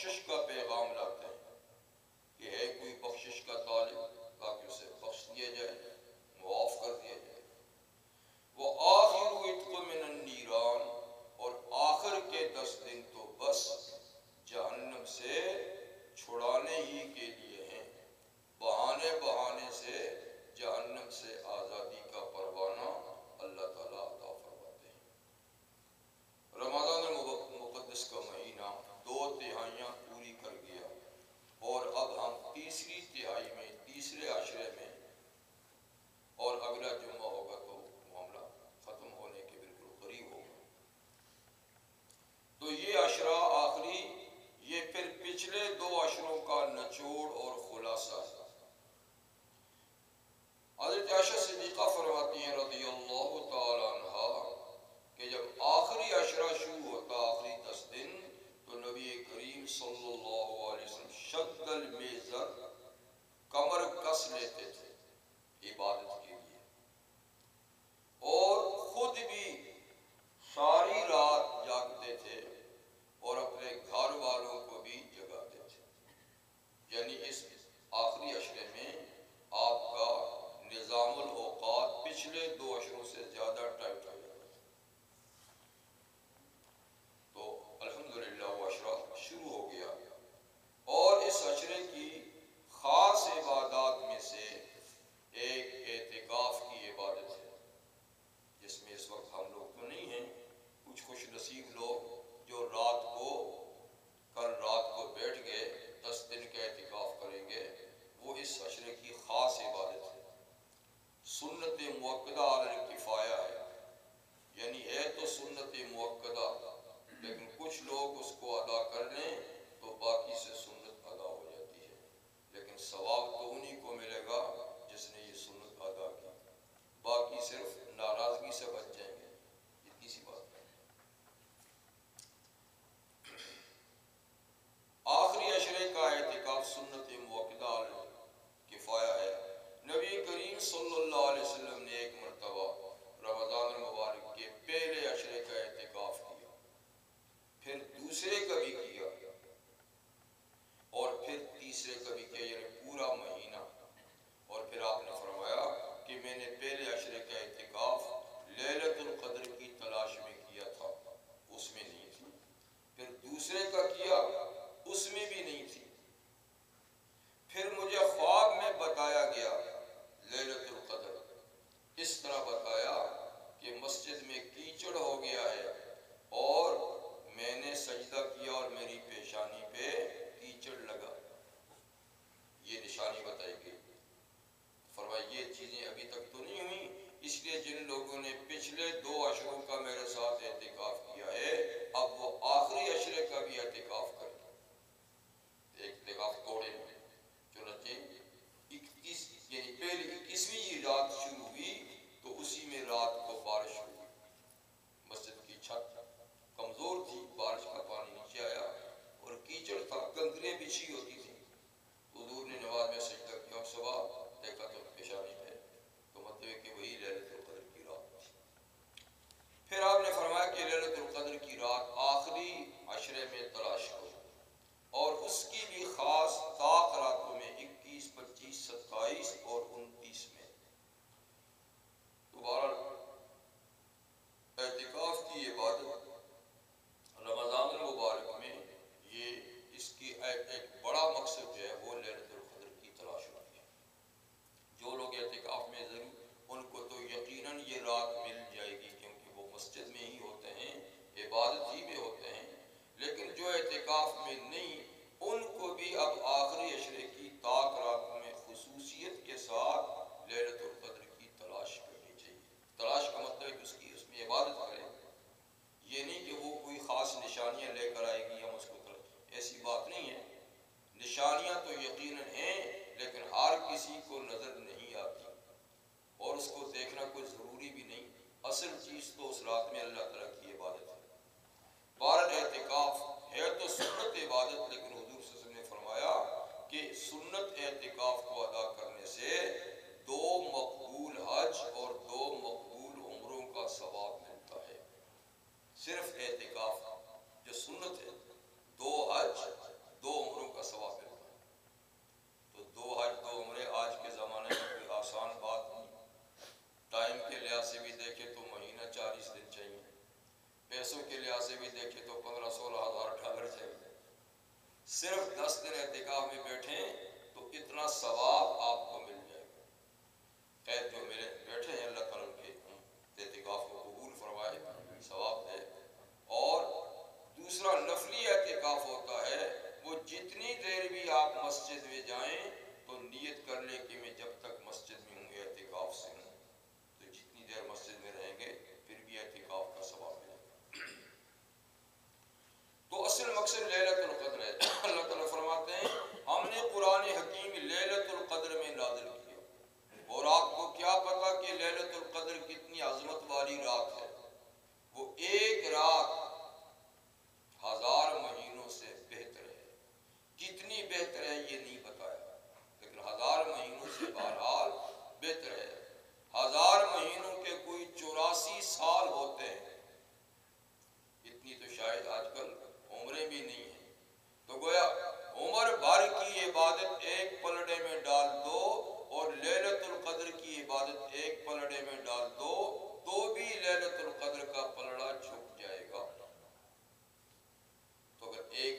بخشش کا پیغام لاتے ہیں کہ ہے کوئی بخشش کا طالب تاکہ اسے بخش دیا جائے، معاف کر دیا جائے۔ وہ آخر عتق من النیران، اور آخر کے 10 دن تو بس جہنم سے چھڑانے ہی کے لیے ہیں، بہانے بہانے سے جہنم سے آزادی کا پروانہ اللہ تعالیٰ عطا فرماتے ہیں۔ رمضان المقدس کا مہینہ 2 تہائیاں پوری کر گیا، اور اب ہم تیسری تہائی میں، تیسرے عشرے میں، اور اگلا جمعہ ہوگا تو معاملہ ختم ہونے کے بالکل قریب ہوگا۔ تو یہ عشرہ آخری، یہ پھر پچھلے 2 عشروں کا نچوڑ اور خلاصہ ہے۔ حضرت عائشہ صدیقہ فرماتی ہیں رضی اللہ تعالیٰ عنہا کہ جب آخری عشرہ شروع ہوتا، آخری 10 دن، تو نبی کریم صلی اللہ علیہ وسلم شد المیزر، کمر کس لیتے تھے عبادت کے لیے، اور خود بھی ساری رات جاگتے تھے اور اپنے گھر والوں کو بھی جگاتے تھے۔ یعنی اس آخری عشرے میں آپ کا نظام الاوقات پچھلے 2 عشروں سے زیادہ ٹائٹ ہو جاتا تھا۔ تو الحمدللہ وہ عشرہ شروع ہو گیا، اور اس عشرے کی خاص عبادات میں سے ایک اعتکاف کی عبادت ہے، جس میں اس وقت ہم لوگ تو نہیں ہیں، کچھ خوش نصیب لوگ جو کل رات کو بیٹھ گئے 10 دن کا اعتکاف کریں گے، وہ اس عشرے کی خاص عبادت ہے۔ سنت مؤکدہ علی الکفایہ ہے، یعنی ہے تو سنت مؤکدہ، لیکن کچھ لوگ اس کو ادا کر لیں تو باقی سے سنت ادا ہو جاتی ہے، لیکن ثواب تو انہی کو ملے گا جس نے یہ سنت ادا کی، باقی صرف ناراضگی سے بچ جائیں گے۔ اتنی سی بات ہے۔ آخری عشرے کا اعتکاف سنت مؤکدہ علی الکفایہ ہے۔ نبی کریم صلی اللہ علیہ وسلم نے ایک مرتبہ رمضان المبارک کے پہلے عشرے کا اعتکاف کیا، پھر دوسرے کا بھی کیا، اور پھر تیسرے کا بھی کیا، یعنی پورا مہینہ۔ اور پھر آپ نے فرمایا کہ میں نے پہلے عشرے کا اعتکاف لیلۃ القدر کی تلاش میں کیا تھا، اس میں نہیں تھی، پھر دوسرے کا کیا، اس میں بھی نہیں تھی، پھر مجھے خواب میں بتایا گیا لیلۃ القدر، اس طرح بتایا کہ مسجد میں کیچڑ ہو گیا ہے، اور میں نے سجدہ کیا اور میری پیشانی پہ کیچڑ لگا، یہ نشانی بتائی گئی۔ فرمایا یہ چیزیں ابھی تک تو نہیں ہوئی، اس لیے جن لوگوں نے پچھلے 2 عشروں کا میرے ساتھ اعتکاف کیا ہے، اب وہ آخری عشرے کا بھی اعتکاف کریں، اعتکاف توڑیں۔ چنانچہ 21 یعنی پہلی 21ویں رات شروع ہوئی تو اسی میں رات کو بارش ہوئی، مسجد کی چھت کمزور تھی، بارش کا پانی نیچے آیا اور کیچڑ تھا، کنکریاں بچھی ہوتی تھی۔ حضور نے نماز میں سجدہ کیا، صبح دیکھا تو پیشانی پہ، تو مطلب کہ وہی لیلۃ القدر کی رات تھی۔ پھر آپ نے فرمایا کہ لیلۃ القدر کی رات آخری عشرے میں تلاش کرو، اور اس کی بھی خاص طاق راتوں میں 21، 25، 27 اور 29 میں۔ دوبارہ اعتکاف کی عبادت رمضان المبارک میں، یہ اس کی ایک بڑا مقصد جو ہے وہ لیلۃ القدر کی تلاش ہوتی ہے۔ جو لوگ اعتکاف میں ضرور، ان کو تو یقیناً یہ رات مل جائے گی، کیونکہ وہ مسجد میں ہی ہوتے ہیں، عبادت ہی میں ہوتے ہیں، لیکن جو اعتکاف میں نہیں، ان کو بھی اب آخری عشرے کی طاق راتوں میں خصوصیت کے ساتھ لیلۃ القدر کی تلاش کرنی چاہیے۔ تلاش کا مطلب ہے کہ اس میں عبادت کریں، یہ نہیں کہ وہ کوئی خاص نشانیاں لے کر آئے گی ہم اس کو ایسی بات نہیں ہے۔ نشانیاں تو یقیناً ہیں، لیکن ہر کسی کو نظر نہیں آتی، اور اس کو دیکھنا کوئی ضروری بھی نہیں، اصل چیز تو اس رات میں اللہ تعالیٰ کی عبادت ہے۔ بہرحال اعتکاف ہے تو سنت عبادت، لیکن حضور صلی اللہ علیہ وسلم نے فرمایا کہ سنت اعتکاف کو ادا کرنے سے 2 مقبول حج اور 2 مقبول عمروں کا ثواب ملتا ہے۔ صرف اعتکاف جو سنت ہے، 2 حج،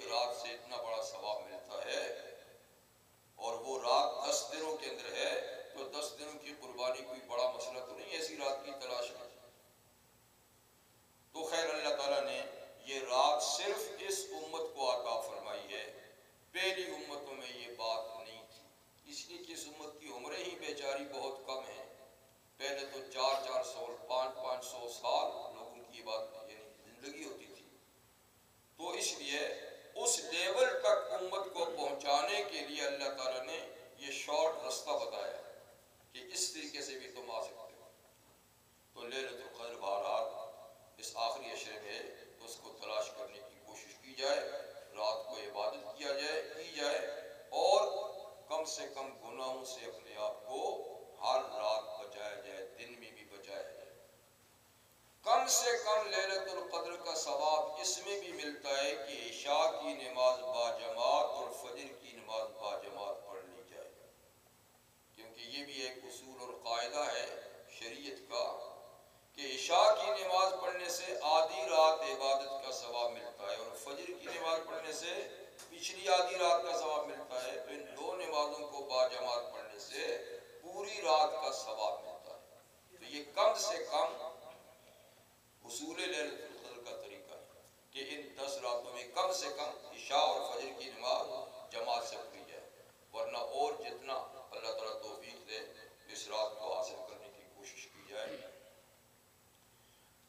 رات سے اتنا بڑا ثواب ملتا ہے اور وہ رات 10 دنوں کے اندر ہے، تو 10 دنوں کی قربانی کوئی بڑا مسئلہ تو نہیں ایسی رات کی تلاش میں۔ تو خیر اللہ تعالیٰ نے یہ رات صرف اس امت کو عطا فرمائی ہے، پہلی امتوں میں یہ بات نہیں تھی، اس لیے کہ اس امت کی عمریں ہی بیچاری بہت کم ہیں۔ پہلے تو 400 500 سال لوگوں کی بات یعنی زندگی ہوتی تھی، تو اس لیے اس لیول تک امت کو پہنچانے کے لیے اللہ تعالیٰ نے یہ شارٹ رستہ بتایا کہ اس طریقے سے بھی تم آ سکتے ہو۔ تو لیلۃ القدر بہرحال اس آخری عشرے میں اس کو تلاش کرنے کی کوشش کی جائے، رات کو عبادت کی جائے اور کم سے کم گناہوں سے اپنے آپ کو ہر رات بچایا جائے، دن میں بھی بچایا جائے۔ کم سے کم لیلۃ القدر کا ثواب اس میں بھی ملتا ہے کہ عشاء کی نماز باجماعت اور فجر کی نماز باجماعت پڑھ لی جائے، کیونکہ یہ بھی ایک اصول اور قاعدہ ہے شریعت کا کہ عشاء کی نماز پڑھنے سے آدھی رات عبادت کا ثواب ملتا ہے اور فجر کی نماز پڑھنے سے پچھلی آدھی رات کا ثواب ملتا ہے۔ تو ان دو نمازوں کو باجماعت پڑھنے سے پوری رات کا ثواب ملتا ہے۔ تو یہ کم سے کم حصول لیلۃ القدر کا طریقہ ہے کہ ان 10 راتوں میں کم سے کم عشاء اور فجر کی نماز جماعت سے پڑھی جائے، ورنہ اور جتنا اللہ تعالیٰ توفیق دے اس رات کو حاصل کرنے کی کوشش کی جائے۔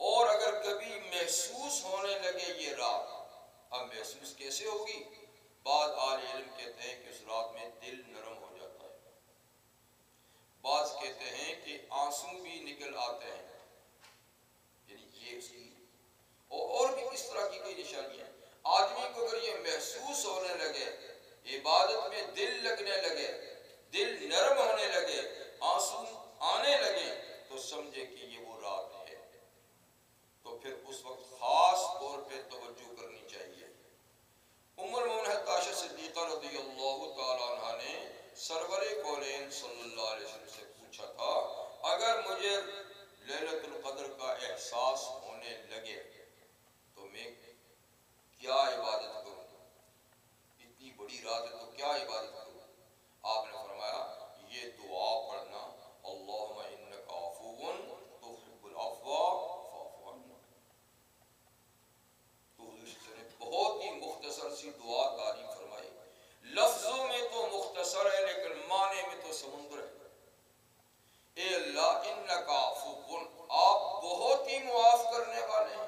اور اگر کبھی محسوس ہونے لگے یہ رات، اب محسوس کیسے ہوگی؟ بعض اہل علم کہتے ہیں کہ اس رات میں دل نرم ہو جاتا ہے، بعض کہتے ہیں کہ آنسو بھی نکل آتے ہیں، یعنی یہ اس کی اور بھی اس طرح کی کئی نشانیاں ہیں۔ آدمی کو اگر یہ محسوس ہونے لگے، عبادت میں دل لگنے لگے، دل نرم ہونے لگے، آنسو آنے لگے، تو سمجھے کہ یہ وہ رات ہے، تو پھر اس وقت خاص طور پہ توجہ کرنی چاہیے۔ ام المؤمنین عائشہ صدیقہ رضی اللہ تعالی عنہا نے سرور کونین صلی اللہ علیہ وسلم سے پوچھا تھا، اگر مجھے لیلۃ القدر کا احساس ہونے لگے تو میں کیا عبادت کروں؟ اتنی بڑی رات ہے تو کیا عبادت کروں؟ آپ نے فرمایا یہ دعا پڑھنا، اللہم انک عفو تحب العفو فاعف عنا۔ تو حضور نے بہت ہی مختصر سی دعا تعریف فرمائی، لفظوں میں تو مختصر ہے لیکن معنی میں تو سمندر ہے۔ اے اللہ انک عفو، آپ بہت ہی معاف کرنے والے ہیں،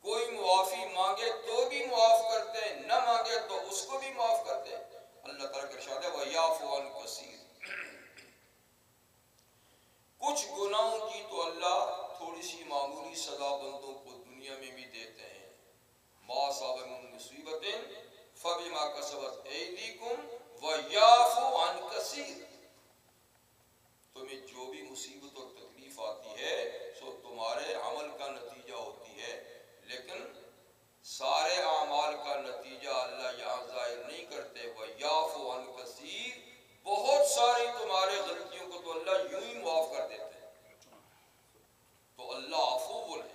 کوئی معافی مانگے تو بھی معاف کرتے ہیں، نہ مانگے تو اس کو بھی معاف کرتے ہیں۔ اللہ تعالیٰ کا ارشاد ہے وَيَعْفُو عَنْ كَثِيرٍ، کچھ گناہوں کی تو اللہ تھوڑی سی معمولی سزا بندوں کو دنیا میں بھی دیتے ہیں، مَا أَصَابَ مِن مُّصِیبَةٍ فَبِمَا كَسَبَتْ أَیْدِیکُمْ وَيَعْفُو عَنْ كَثِيرٍ، تمہیں جو بھی مصیبت اور تکلیف آتی ہے سو تمہارے عمل کا نتیجہ ہوتی ہے، لیکن سارے اعمال کا نتیجہ اللہ یہاں ظاہر نہیں کرتے۔ وَيَعْفُو عَنْ كَثِيرٍ، بہت ساری تمہارے غلطیوں کو تو اللہ یوں ہی معاف کر دیتے ہیں، تو اللہ عفو ہے،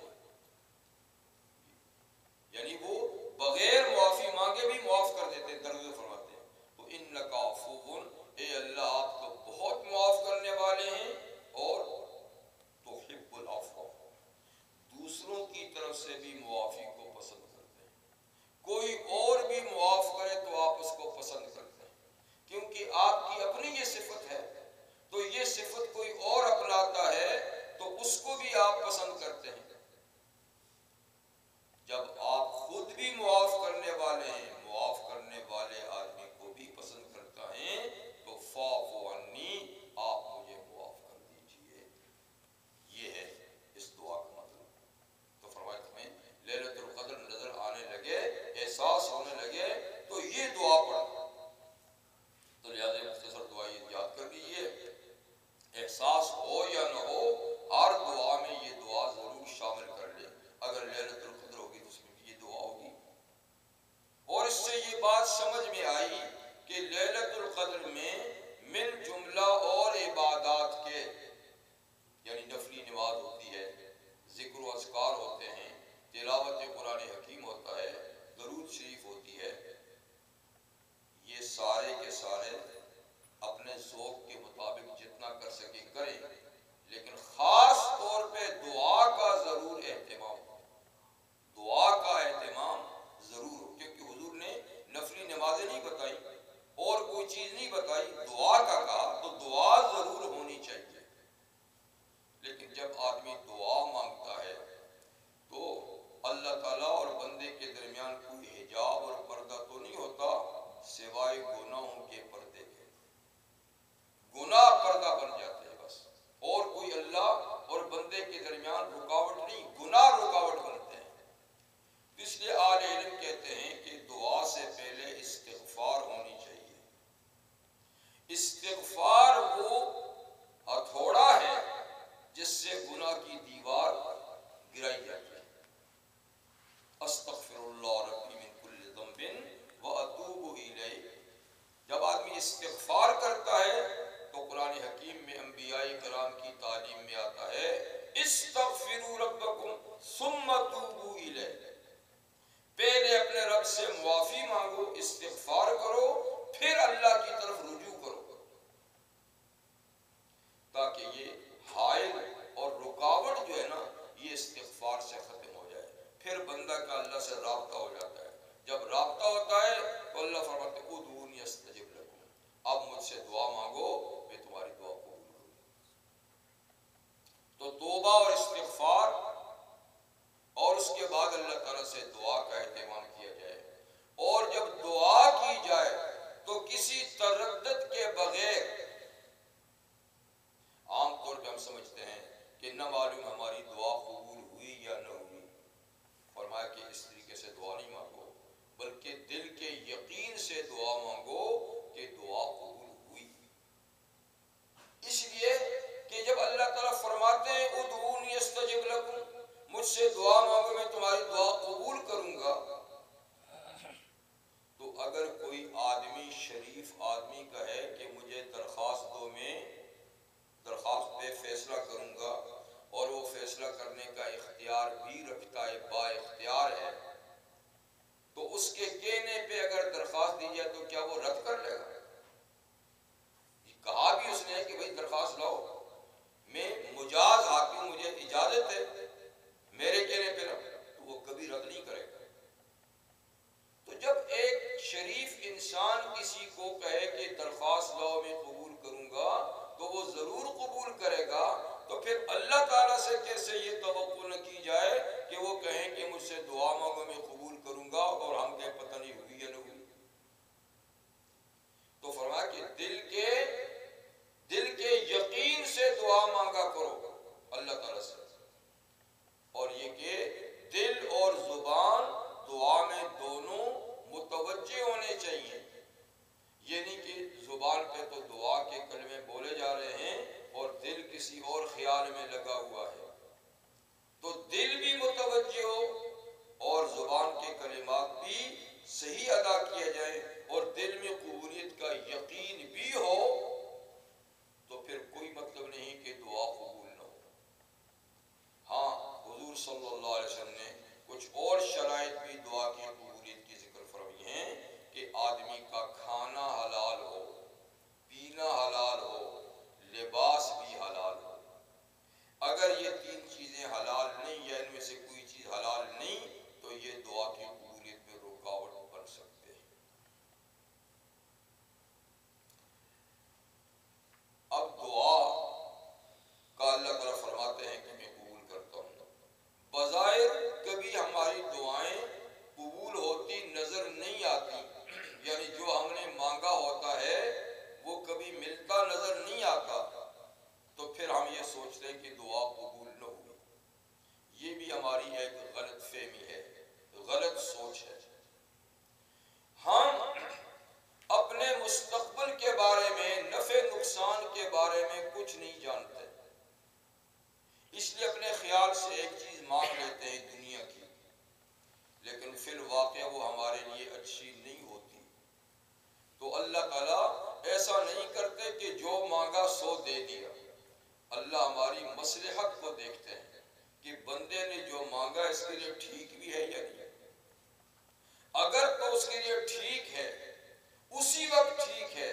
یعنی وہ بغیر معافی مانگے بھی معاف کر دیتے ہیں، درگزر فرماتے ہیں۔ تو انک عفو، اے اللہ آپ کوئی چیز نہیں بتائی، دعا کا کہا تو دعا ضرور ہونی چاہیے. لیکن جب آدمی دعا مانگتا ہے تو اللہ تعالیٰ اور بندے کے درمیان کوئی حجاب اور پردہ تو نہیں ہوتا سوائے گناہوں کے پردے کے. گناہ پردہ بن جاتے ہیں بس، اور کوئی اللہ اور بندے کے درمیان رکاوٹ نہیں، گناہ رکاوٹ بنتے ہیں. اس لیے اہل علم کہتے ہیں کہ دعا سے پہلے استغفار ہونی چاہیے. استغفار وہ ہتھوڑا ہے جس سے گناہ کی دیوار گرائی جاتی ہے. استغفر اللہ ربی من کل ذنب واتوب الیہ. جب آدمی استغفار کرتا ہے تو قرآن حکیم میں انبیاء کرام کی تعلیم میں آتا ہے استغفروا ربکم ثم توبوا الیہ. پہلے اپنے رب سے معافی مانگو، استغفار کرو، پھر اللہ کی طرف رجوع کرو، تاکہ یہ حائل اور رکاوٹ جو ہے نا یہ استغفار سے ختم ہو جائے. پھر بندہ کا اللہ سے رابطہ ہو جاتا ہے. جب رابطہ ہوتا ہے تو اللہ فرماتے ہیں ادعونی استجب لکم، اب مجھ سے دعا مانگو میں تمہاری دعا قبول کروں. تو توبہ اور استغفار اور اس کے بعد اللہ تعالیٰ سے دعا کا اہتمام کیا جائے. اور جب دعا کی جائے تو کسی تردد کے بغیر. عام طور پہ ہم سمجھتے ہیں کہ نہ معلوم ہماری دعا قبول ہوئی یا نہ ہوئی. فرمایا کہ اس طریقے سے دعا نہیں مانگو، بلکہ دل کے یقین سے دعا مانگو کہ دعا قبول ہوئی. اس لیے کہ جب اللہ تعالیٰ فرماتے ہیں ادعونی استجب لکم، مجھ سے دعا مانگو میں تمہاری دعا قبول کروں گا، تو اگر کوئی آدمی شریف آدمی کہے کہ مجھے درخواست دو، میں درخواست پہ فیصلہ کروں گا، اور وہ فیصلہ کرنے کا اختیار بھی رکھتا ہے، با اختیار ہے، تو اس کے کہنے پہ اگر درخواست دی جائے تو کیا وہ رد کر لے گا؟ کہا بھی اس نے کہ بھئی درخواست لاؤ، میں مجاز حاکم، مجھے اجازت ہے، میرے کہنے پہ رکھ، تو وہ کبھی رد نہیں کرے گا. تو جب ایک شریف انسان کسی کو کہے کہ درخواست لاؤ میں قبول کروں گا تو وہ ضرور قبول کرے گا. تو پھر اللہ تعالیٰ سے کیسے یہ توقع نہ کی جائے کہ وہ کہیں کہ مجھ سے دعا مانگو میں قبول کروں گا، اور ہم کہیں پتہ نہیں ہوئی یا نہ ہوئی. تو فرمایا کہ دل کے یقین سے دعا مانگا کرو اللہ تعالیٰ سے. اور یہ کہ دل اور زبان دعا میں دونوں متوجہ ہونے چاہیے. یہ نہیں کہ زبان پہ تو دعا کے کلمے بولے جا رہے ہیں اور دل کسی اور خیال میں لگا ہوا ہے. تو دل بھی متوجہ ہو اور زبان کے کلمات بھی صحیح ادا کیے جائیں اور دل میں قبولیت کا یقین بھی ہو، تو پھر کوئی مطلب نہیں کہ دعا قبول نہ ہو. ہاں حضور صلی اللہ علیہ وسلم نے کچھ اور شرائط بھی دعا کی قبولیت کی ذکر فرمائی ہیں کہ آدمی کا کھانا حلال ہو، پینا حلال ہو، لباس بھی حلال ہو. اگر یہ تین چیزیں حلال نہیں یا ان میں سے کوئی چیز حلال نہیں تو یہ دعا کی قبولیت میں رکاوٹ بن سکتے ہیں. اب دعا کا اللہ تعالیٰ فرماتے ہیں کہ میں قبول کرتا ہوں. بظاہر کبھی ہماری دعائیں قبول ہوتی نظر نہیں آتی، یعنی جو ہم نے مانگا ہوتا ہے وہ کبھی ملتا نظر نہیں آتا، تو پھر ہم یہ سوچتے ہیں کہ دعا قبول نہ ہوئی. یہ بھی ہماری ایک غلط فہمی ہے، غلط سوچ ہے. ہم اپنے مستقبل کے بارے میں، نفع نقصان کے بارے میں کچھ نہیں جانتے، اس لیے اپنے خیال سے ایک چیز مانگ لیتے ہیں دنیا کی، لیکن پھر واقعہ وہ ہمارے لیے اچھی نہیں ہوتی. تو اللہ تعالیٰ ایسا نہیں کرتے کہ جو مانگا سو دے دیا. اللہ ہماری مصلحت کو دیکھتے ہیں کہ بندے نے جو مانگا اس کے لیے ٹھیک بھی ہے یا نہیں. اگر تو اس کے لیے ٹھیک ہے، اسی وقت ٹھیک ہے،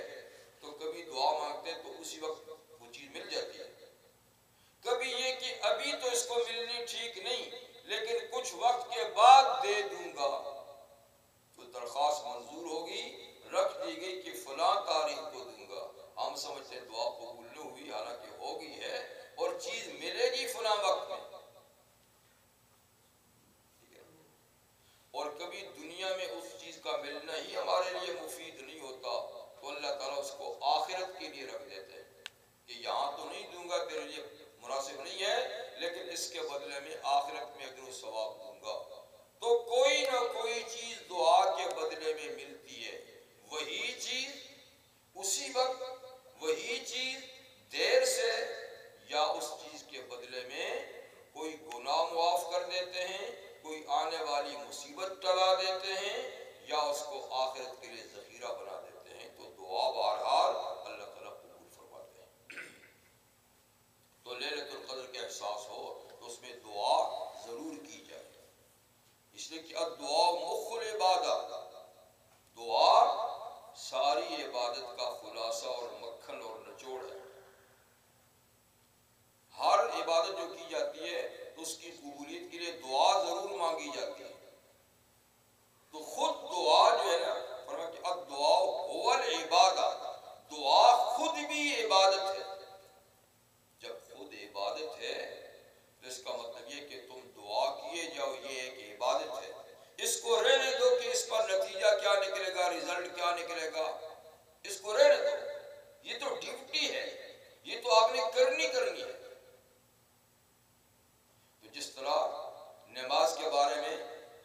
تو کبھی دعا مانگتے تو اسی وقت وہ چیز مل جاتی ہے. کبھی یہ کہ ابھی تو اس کو ملنی ٹھیک نہیں لیکن کچھ وقت کے بعد دے دوں گا، تو درخواست منظور ہوگی، رکھ دی گئی کہ فلاں تاریخ کو دوں گا، ہم سمجھتے ہیں دعا قبول نہ ہوئی، حالانکہ ہو گئی ہے اور چیز ملے گی فلاں وقت میں. اور کبھی دنیا میں اس چیز کا ملنا ہی ہمارے لیے مفید نہیں ہوتا تو اللہ تعالیٰ اس کو آخرت کے لیے رکھ دیتے ہیں کہ یہاں تو نہیں دوں گا، تیرے لیے مناسب نہیں ہے، لیکن اس کے بدلے میں آخرت میں اجر و ثواب دوں گا. تو کوئی نہ کوئی چیز دعا کے بدلے میں ملتی ہے، وہی چیز اسی وقت، وہی چیز دیر سے، یا اس چیز کے بدلے میں کوئی گناہ معاف کر دیتے ہیں، کوئی آنے والی مصیبت ٹلا دیتے ہیں، یا اس کو آخرت کے لیے ذخیرہ بنا دیتے ہیں. تو دعا بہرحال اللہ تعالیٰ قبول فرماتے ہیں. تو لیلۃ القدر کا احساس ہو تو اس میں دعا ضرور کی جائے، اس لیے کہ الدعاء مخ العبادہ، دعا ساری عبادت کا خلاصہ اور مکھن اور نچوڑ ہے. ہر عبادت جو کی جاتی ہے تو اس کی قبولیت کے لیے دعا ضرور مانگی جاتی ہے. تو خود دعا جو ہے نا، فرمایا کہ الدعاء هو العبادہ، دعا خود بھی عبادت ہے. جب خود عبادت ہے تو اس کا مطلب یہ کہ تم دعا کیے جاؤ، یہ ایک عبادت ہے. اس کو رہنے دو کہ اس پر نتیجہ کیا نکلے گا، رزلٹ کیا نکلے گا، اس کو رہنے دو. یہ تو ڈیوٹی ہے، یہ تو آپ نے کرنی ہے. تو جس طرح نماز کے بارے میں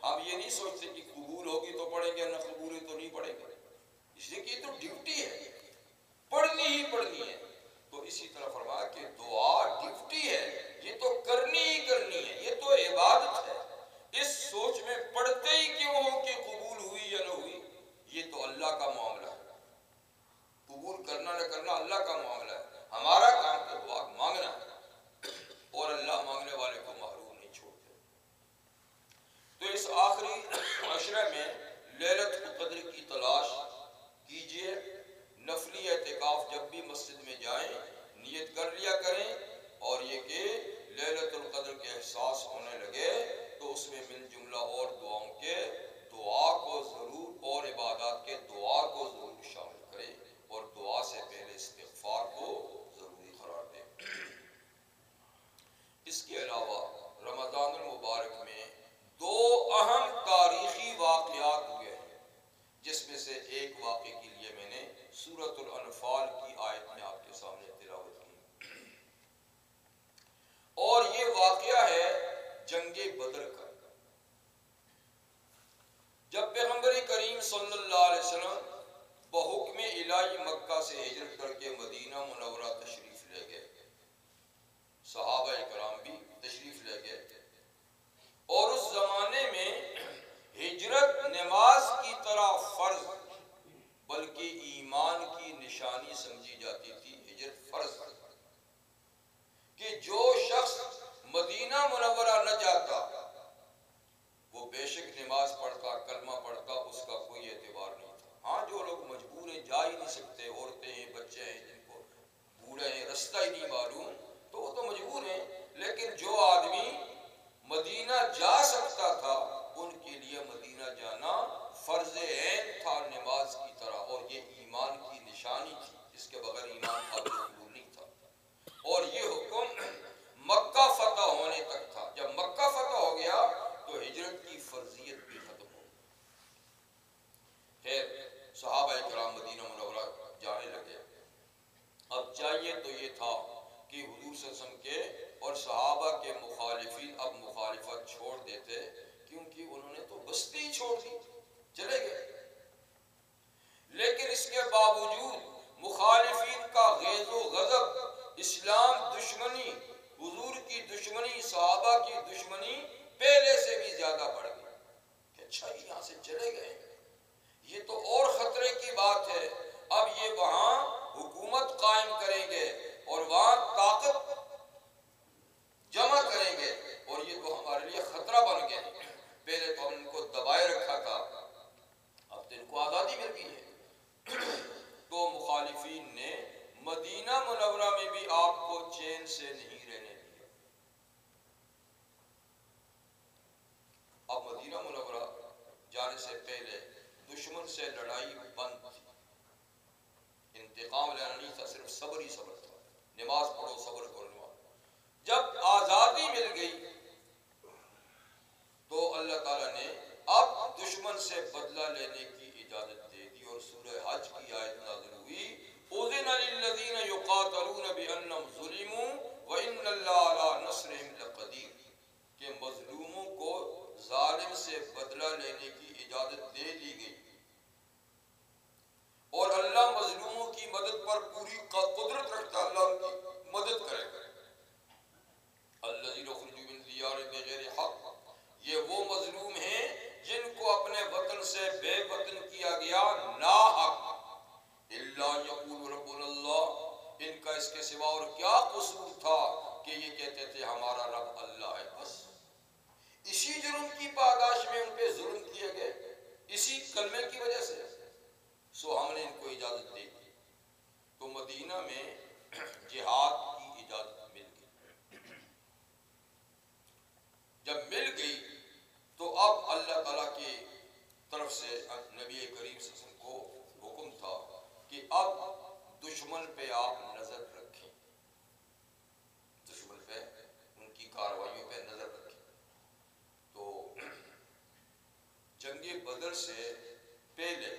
ہم یہ نہیں سوچتے کہ قبول ہوگی تو پڑھیں گے، نہ قبول ہوئی تو نہیں پڑھیں گے، اس لیے کہ یہ تو ڈیوٹی ہے، پڑھنی ہی پڑھنی ہے. تو اسی طرح فرمایا کہ دعا ڈیوٹی ہے، یہ تو کرنی ہے، یہ تو عبادت ہے. اس سوچ میں پڑھتے ہی کیوں ہو کہ قبول ہوئی یا نہ ہوئی، یہ تو اللہ کا معاملہ ہے. قبول کرنا نہ کرنا اللہ کا معاملہ ہے، ہمارا کام تو دعا مانگنا ہے، اور اللہ مانگنے والے کو محروم نہیں چھوڑتے. تو اس آخری عشرے میں لیلۃ القدر کی تلاش کیجئے. نفلی اعتکاف جب بھی مسجد میں جائیں نیت کر لیا کریں، اور یہ کہ لیلۃ القدر کے احساس ہونے لگے تو اس میں مل جملہ اور دعاؤں کے دعا کو ضرور، اور عبادات کے دعا کو ضرور شامل کریں، اور دعا سے پہلے استغفار کو ضروری قرار دیں. اس کے علاوہ رمضان المبارک میں دو اہم تاریخی واقعات ہوئے ہیں، جس میں سے ایک واقعے کے لیے میں نے سورۃ الانفال کی آیت میں آپ کے سامنے تلاوت کی، اور یہ واقعہ ہے جنگ بدر کا. جب پیغمبر کریم صلی اللہ علیہ وسلم بحکم الہی مکہ سے ہجرت کر کے مدینہ منورہ تشریف لے گئے، صحابہ کرام بھی تشریف لے گئے، اور اس زمانے میں ہجرت نماز کی طرح فرض بلکہ ایمان کی نشانی سمجھی جاتی تھی. ہجرت فرض کہ جو شخص مدینہ منورہ نہ جاتا وہ بے شک نماز پڑھتا، کلمہ پڑھتا، اس کا کوئی اعتبار نہیں تھا. ہاں جو لوگ مجبور ہیں، جا ہی نہیں سکتے، عورتیں ہیں، بچے ہیں، جن کو بوڑھے ہیں، رستہ ہی نہیں معلوم، تو وہ تو مجبور ہیں. لیکن جو آدمی مدینہ جا سکتا تھا ان کے لیے مدینہ جانا فرض عین تھا نماز کی طرح، اور یہ ایمان کی نشانی تھی، اس کے بغیر ایمان قابل قبول نہیں تھا. اور یہ حکم مکہ فتح ہونے تک تھا. جب مکہ فتح ہو گیا تو ہجرت کی فرضیت بھی ختم ہو گئی. خیر صحابہ کرام مدینہ منورہ جانے لگے. اب چاہیے تو یہ تھا کہ حضور صلی اللہ علیہ وسلم کے اور صحابہ کے مخالفین اب مخالفت چھوڑ دیتے، کیونکہ انہوں نے تو بستی چھوڑ دی، چلے گئے. لیکن اس کے باوجود مخالفین کا غیظ و غضب، اسلام دشمنی، حضور کی دشمنی، صحابہ کی دشمنی پہلے سے بھی زیادہ بڑھ گئی کہ اچھا یہاں سے چلے گئے، یہ تو اور خطرے کی بات ہے. اب یہ وہاں حکومت قائم کریں گے اور وہاں طاقت جمع کریں گے، اور یہ تو ہمارے لیے خطرہ بن گئے. پہلے تو ہم ان کو دبائے رکھا تھا، اب تو ان کو آزادی مل گئی ہے. تو مخالفین نے مدینہ منورہ میں بھی آپ کو چین سے نہیں رہنے دیا. اب مدینہ منورہ جانے سے پہلے دشمن سے لڑائی بند تھی، انتقام لینا نہیں تھا، صرف صبر ہی صبر تھا. نماز پڑھو، صبر کرو. نماز جب آزادی مل گئی تو اللہ تعالیٰ نے اب دشمن سے بدلہ لینے کی اجازت دے دی، اور سورہ حج کی آیت نازل ہوئی اذن للذین یقاتلون بانہم ظلموا وان اللہ علی نصرہم لقدیر، کہ مظلوموں کو ظالم سے بدلہ لینے کی اجازت دے دی گئی، اور اللہ مظلوموں کی مدد پر پوری قدرت رکھتا ہے، اللہ ان کی مدد کرے گا. الذین اخرجوا من دیارہم بغیر حق، یہ وہ مظلوم ہیں جن کو اپنے وطن سے بے وطن کیا گیا ناحق. الا یقول ربنا اللہ، ان کا اس کے سوا اور کیا قصور تھا کہ یہ کہتے تھے ہمارا رب اللہ ہے. بس اسی جرم کی پاداش میں ان پہ ظلم کیے گئے، اسی کلمے کی وجہ سے، سو ہم نے ان کو اجازت دے دی. تو مدینہ میں جہاد کی اجازت مل گئی. جب مل گئی تو اب اللہ تعالیٰ کی طرف سے نبی کریم صلی اللہ علیہ وسلم کو حکم تھا کہ اب دشمن پہ آپ نظر رکھیں، دشمن پہ ان کی کارروائیوں پہ نظر رکھیں. تو جنگ بدر سے پہلے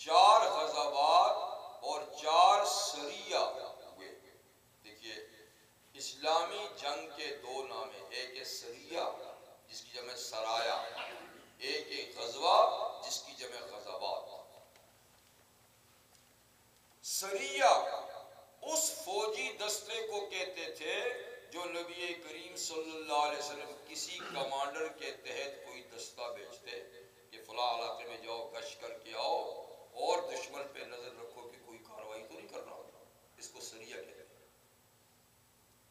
4 غزوات اور 4 سریہ ہوئے. دیکھیے اسلامی جنگ کے 2 نام ہیں، ایک ہے سریہ جس کی جمع سرایا، ایک ہے غزوہ جس کی جمع غزوات. سریہ اس فوجی دستے کو کہتے تھے جو نبی کریم صلی اللہ علیہ وسلم کسی کمانڈر کے تحت کوئی دستہ بھیجتے کہ فلاں علاقے میں جاؤ، گشت کر کے آؤ اور دشمن پہ نظر رکھو کہ کوئی کارروائی تو نہیں کرنا ہوتا. اس کو سریہ کہتے ہیں.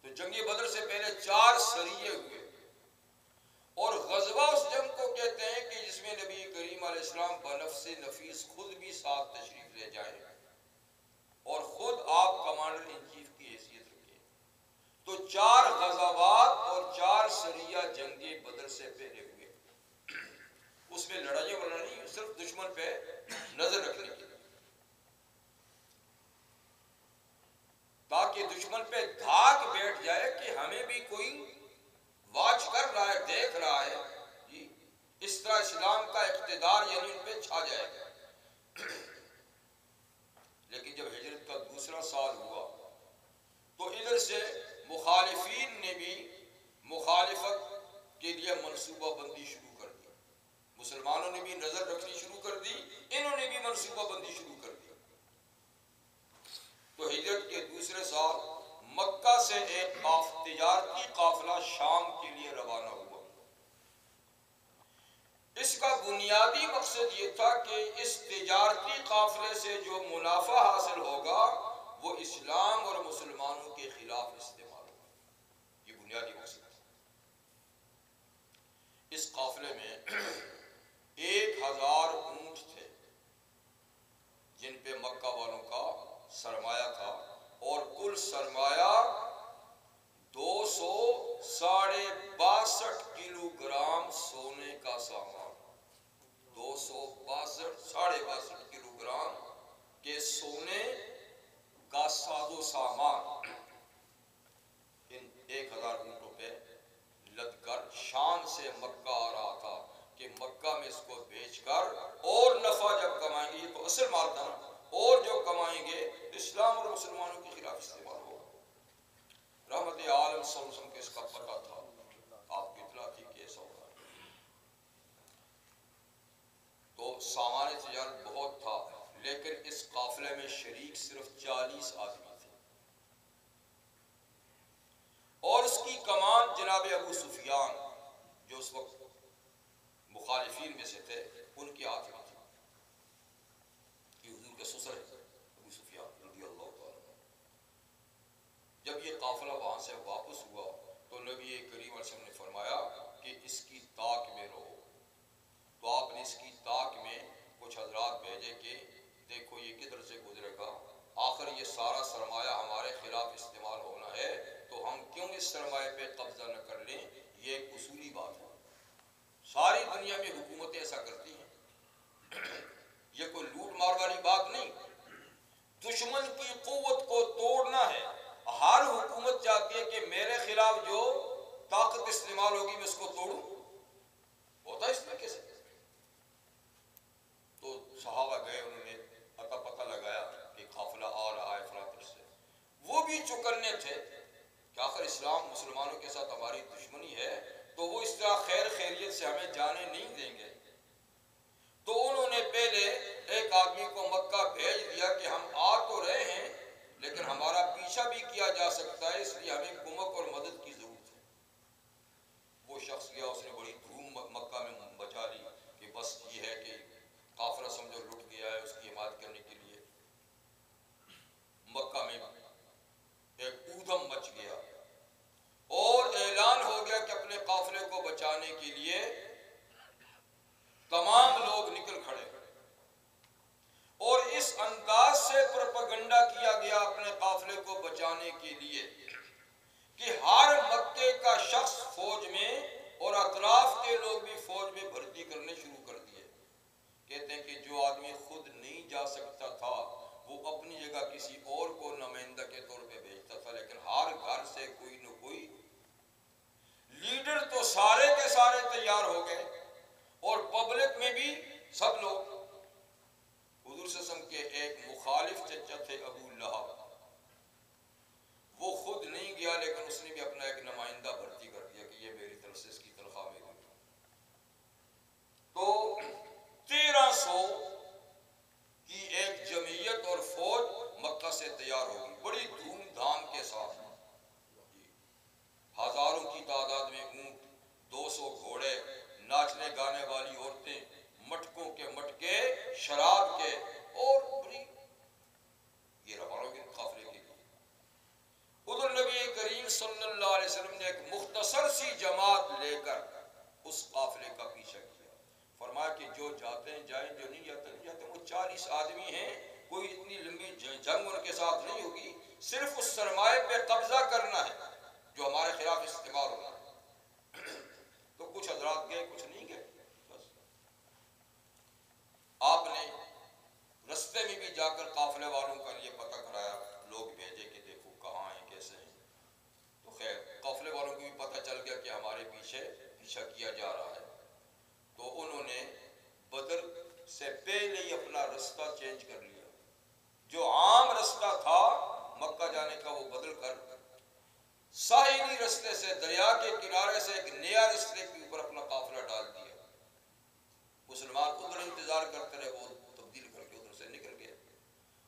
تو جنگ بدر سے پہلے 4 سریے ہوئے، اور غزوہ اس جنگ کو کہتے ہیں کہ جس میں نبی کریم علیہ السلام بنفس نفیس خود بھی ساتھ تشریف لے جائیں اور خود آپ کمانڈر ان چیف کی حیثیت رکھیں. تو 4 غزوات اور 4 سریہ جنگ بدر سے پہلے ہوئے. اس میں لڑائیاں وغیرہ نہیں، صرف دشمن پہ نظر رکھنے کی، تاکہ دشمن پہ دھاک بیٹھ جائے کہ ہمیں بھی کوئی واچ کر رہا ہے، دیکھ رہا ہے جی. اس طرح اسلام کا اقتدار یعنی ان پہ چھا جائے گا. لیکن جب ہجرت کا دوسرا سال ہوا تو ادھر سے مخالفین نے بھی مخالفت کے لیے منصوبہ بندی شروع کر دی. مسلمانوں نے بھی نظر رکھنی شروع کر دی، انہوں نے بھی منصوبہ بندی شروع کر دی. تو ہجرت کے دوسرے سال مکہ سے ایک تجارتی قافلہ شام کے لیے روانہ ہوا. اس کا بنیادی مقصد یہ تھا کہ اس تجارتی قافلے سے جو منافع حاصل ہوگا وہ اسلام اور مسلمانوں کے خلاف استعمال ہوگا. یہ بنیادی مقصد تھا. اس قافلے میں 1000 اونٹ تھے جن پہ مکہ والوں کا سرمایہ تھا، اور کل سرمایہ 262.5 کلو گرام سونے کا سامان، 262.5 کلو گرام کے سونے کا ساز و سامان ان 1000 اونٹوں پہ لد کر شام سے مکہ آ رہا تھا کہ مکہ میں اس کو بیچ کر اور نفع جب کمائیں گے، یہ تو اصل مال تھا نا، اور جو کمائیں گے اسلام اور مسلمانوں کے خلاف استعمال ہوگا. رحمت عالم صلی اللہ علیہ وسلم کو اس کا پتہ تھا، آپ کی اطلاع تھی کہ ایسا ہوگا. تو سامان تجارت بہت تھا، لیکن اس قافلے میں شریک صرف 40 آدمی تھے، اور اس کی کمان جناب ابو سفیان جو اس وقت مخالفین میں سے تھے ان کے ہاتھ میں تھی، کہ حضور کے سسر ابو سفیان رضی اللہ تعالیٰ. جب یہ قافلہ وہاں سے واپس ہوا تو نبی کریم علیہ السلام نے فرمایا کہ اس کی طاق میں رہو. تو آپ نے اس کی طاق میں کچھ حضرات بھیجے کہ دیکھو یہ کدھر سے گزرے گا، آخر یہ سارا سرمایہ ہمارے خلاف استعمال ہونا ہے تو ہم کیوں اس سرمایہ پہ قبضہ نہ کر لیں. یہ ایک اصولی بات ہے، ساری دنیا میں حکومتیں ایسا کرتی ہیں، یہ کوئی لوٹ مار والی بات نہیں. میں اس کو توڑوں؟ ہوتا اس طریقے سے؟ تو صحابہ گئے، انہوں نے پتہ لگایا کہ قافلہ آ رہا ہے فلاں سے. وہ بھی چکنے تھے کہ آخر اسلام مسلمانوں کے ساتھ ہماری دشمنی ہے تو وہ اس طرح خیر خیریت سے ہمیں جانے نہیں دیں گے. تو انہوں نے پہلے ایک آدمی کو مکہ بھیج دیا کہ ہم آ تو رہے ہیں لیکن ہمارا پیچھا بھی کیا جا سکتا ہے، اس لیے ہمیں کمک اور مدد کی ضرورت ہے. وہ شخص گیا، اس نے بڑی دھوم مکہ میں مچا لی کہ بس یہ ہے کہ قافلہ سمجھو لٹ گیا ہے، اس کی حمایت کرنے کے لیے مکہ میں ایک اودم مچ گیا اور اعلان ہو گیا کہ اپنے قافلے کو بچانے کے لیے تمام لوگ نکل کھڑے. اور اس انداز سے پروپیگنڈا کیا گیا اپنے قافلے کو بچانے کے لیے کہ ہر مکے کا شخص فوج میں اور اطراف کے لوگ بھی فوج میں بھرتی کرنے شروع کر دیے. کہتے ہیں کہ جو آدمی خود نہیں جا سکتا تھا وہ اپنی جگہ کسی اور کو نمائندہ کے طور پہ بھیجتا تھا، لیکن ہر گھر سے کوئی نہ کوئی لیڈر تو سارے کے سارے تیار ہو گئے. اور پبلک میں بھی سب لوگ. حضور صلی اللہ علیہ وسلم کے ایک مخالف چچا تھے ابو لہب، وہ خود نہیں گیا لیکن اس نے بھی اپنا ایک نمائندہ بھرتی کر دیا کہ یہ میری طرف سے اس کی تنخواہ میں ہوگی. تو 1300 کی ایک جمعیت اور فوج مکہ سے تیار ہوگی بڑی دھوم دھام کے ساتھ. ہزاروں کی تعداد میں اونٹ، 200 گھوڑے، ناچنے گانے والی عورتیں، مٹکوں کے مٹکے شراب کے، اور بڑی یہ روانوں کے قافلے کے لیے. ادھر نبی کریم صلی اللہ علیہ وسلم نے ایک مختصر سی جماعت لے کر اس قافلے کا پیچھا کیا. فرمایا کہ جو جاتے ہیں جائیں، جو نہیں جاتے نہیں جاتے. وہ 40 آدمی ہیں، کوئی اتنی لمبی جنگ ان کے ساتھ نہیں ہوگی، صرف اس سرمایے پہ قبضہ کرنا ہے جو ہمارے خلاف استعمال ہونا ہے. تو کچھ حضرات گئے، کچھ نہیں گئے. بس آپ نے رستے میں بھی جا کر قافلے والوں کا یہ پتہ کرایا، لوگ بھیجے کہ دیکھو کہاں ہیں، کیسے ہیں. تو خیر قافلے والوں کو بھی پتہ چل گیا کہ ہمارے پیچھا کیا جا رہا ہے. تو انہوں نے بدر سے پہلے ہی اپنا رستہ چینج کر لیا. جو عام رستہ تھا مکہ جانے کا وہ بدل کر ساحلی رستے سے، دریا کے کنارے سے ایک نیا رستے کے اوپر اپنا قافلہ ڈال دیا. مسلمان ادھر انتظار کرتے رہے، وہ تبدیل کر کے ادھر سے نکل گئے.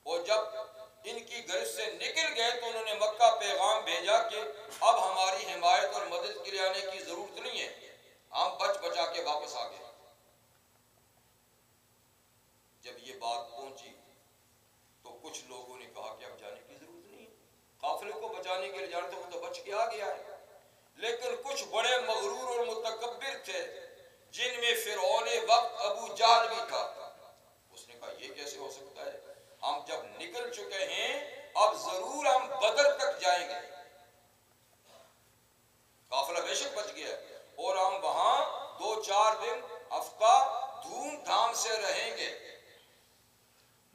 اور جب ان کی گرج سے نکل گئے تو انہوں نے مکہ پیغام بھیجا کہ اب ہماری حمایت اور مدد کے لیے آنے کی ضرورت نہیں ہے، ہم بچ بچا کے واپس آ گئے. جب یہ بات پہنچی تو کچھ لوگوں نے کہا کہ اب جانے کی ضرورت نہیں ہے، قافلے کو بچانے کے لیے جانا تو وہ تو بچ کے آ گیا ہے. لیکن کچھ بڑے مغرور اور متکبر تھے جن میں فرعون وقت ابو جہل بھی تھا. اس نے کہا یہ کیسے ہو سکتا ہے، ہم جب نکل چکے ہیں اب ضرور ہم بدر تک جائیں گے. قافلہ بے شک بچ گیا اور ہم وہاں 2-4 دن ہفتہ دھوم دھام سے رہیں گے،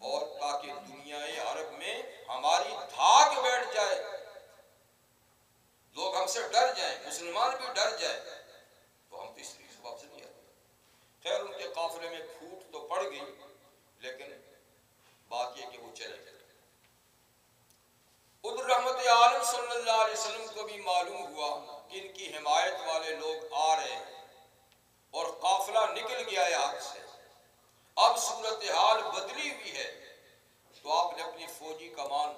اور تاکہ دنیا عرب میں ہماری دھاک بیٹھ جائے، لوگ ہم سے ڈر جائیں، مسلمان بھی ڈر جائیں، تو ہم تو اس طریقے سے واپس نہیں آتے. خیر ان کے قافلے میں پھوٹ تو پڑ گئی، لیکن بات یہ کہ وہ چلے گئے. ادھر رحمت عالم صلی اللہ علیہ وسلم کو بھی معلوم ہوا کہ ان کی حمایت والے لوگ آ رہے ہیں اور قافلہ نکل گیا ہے ہاتھ سے. اب صورتحال بدلی ہوئی ہے. تو آپ نے اپنی فوجی کمان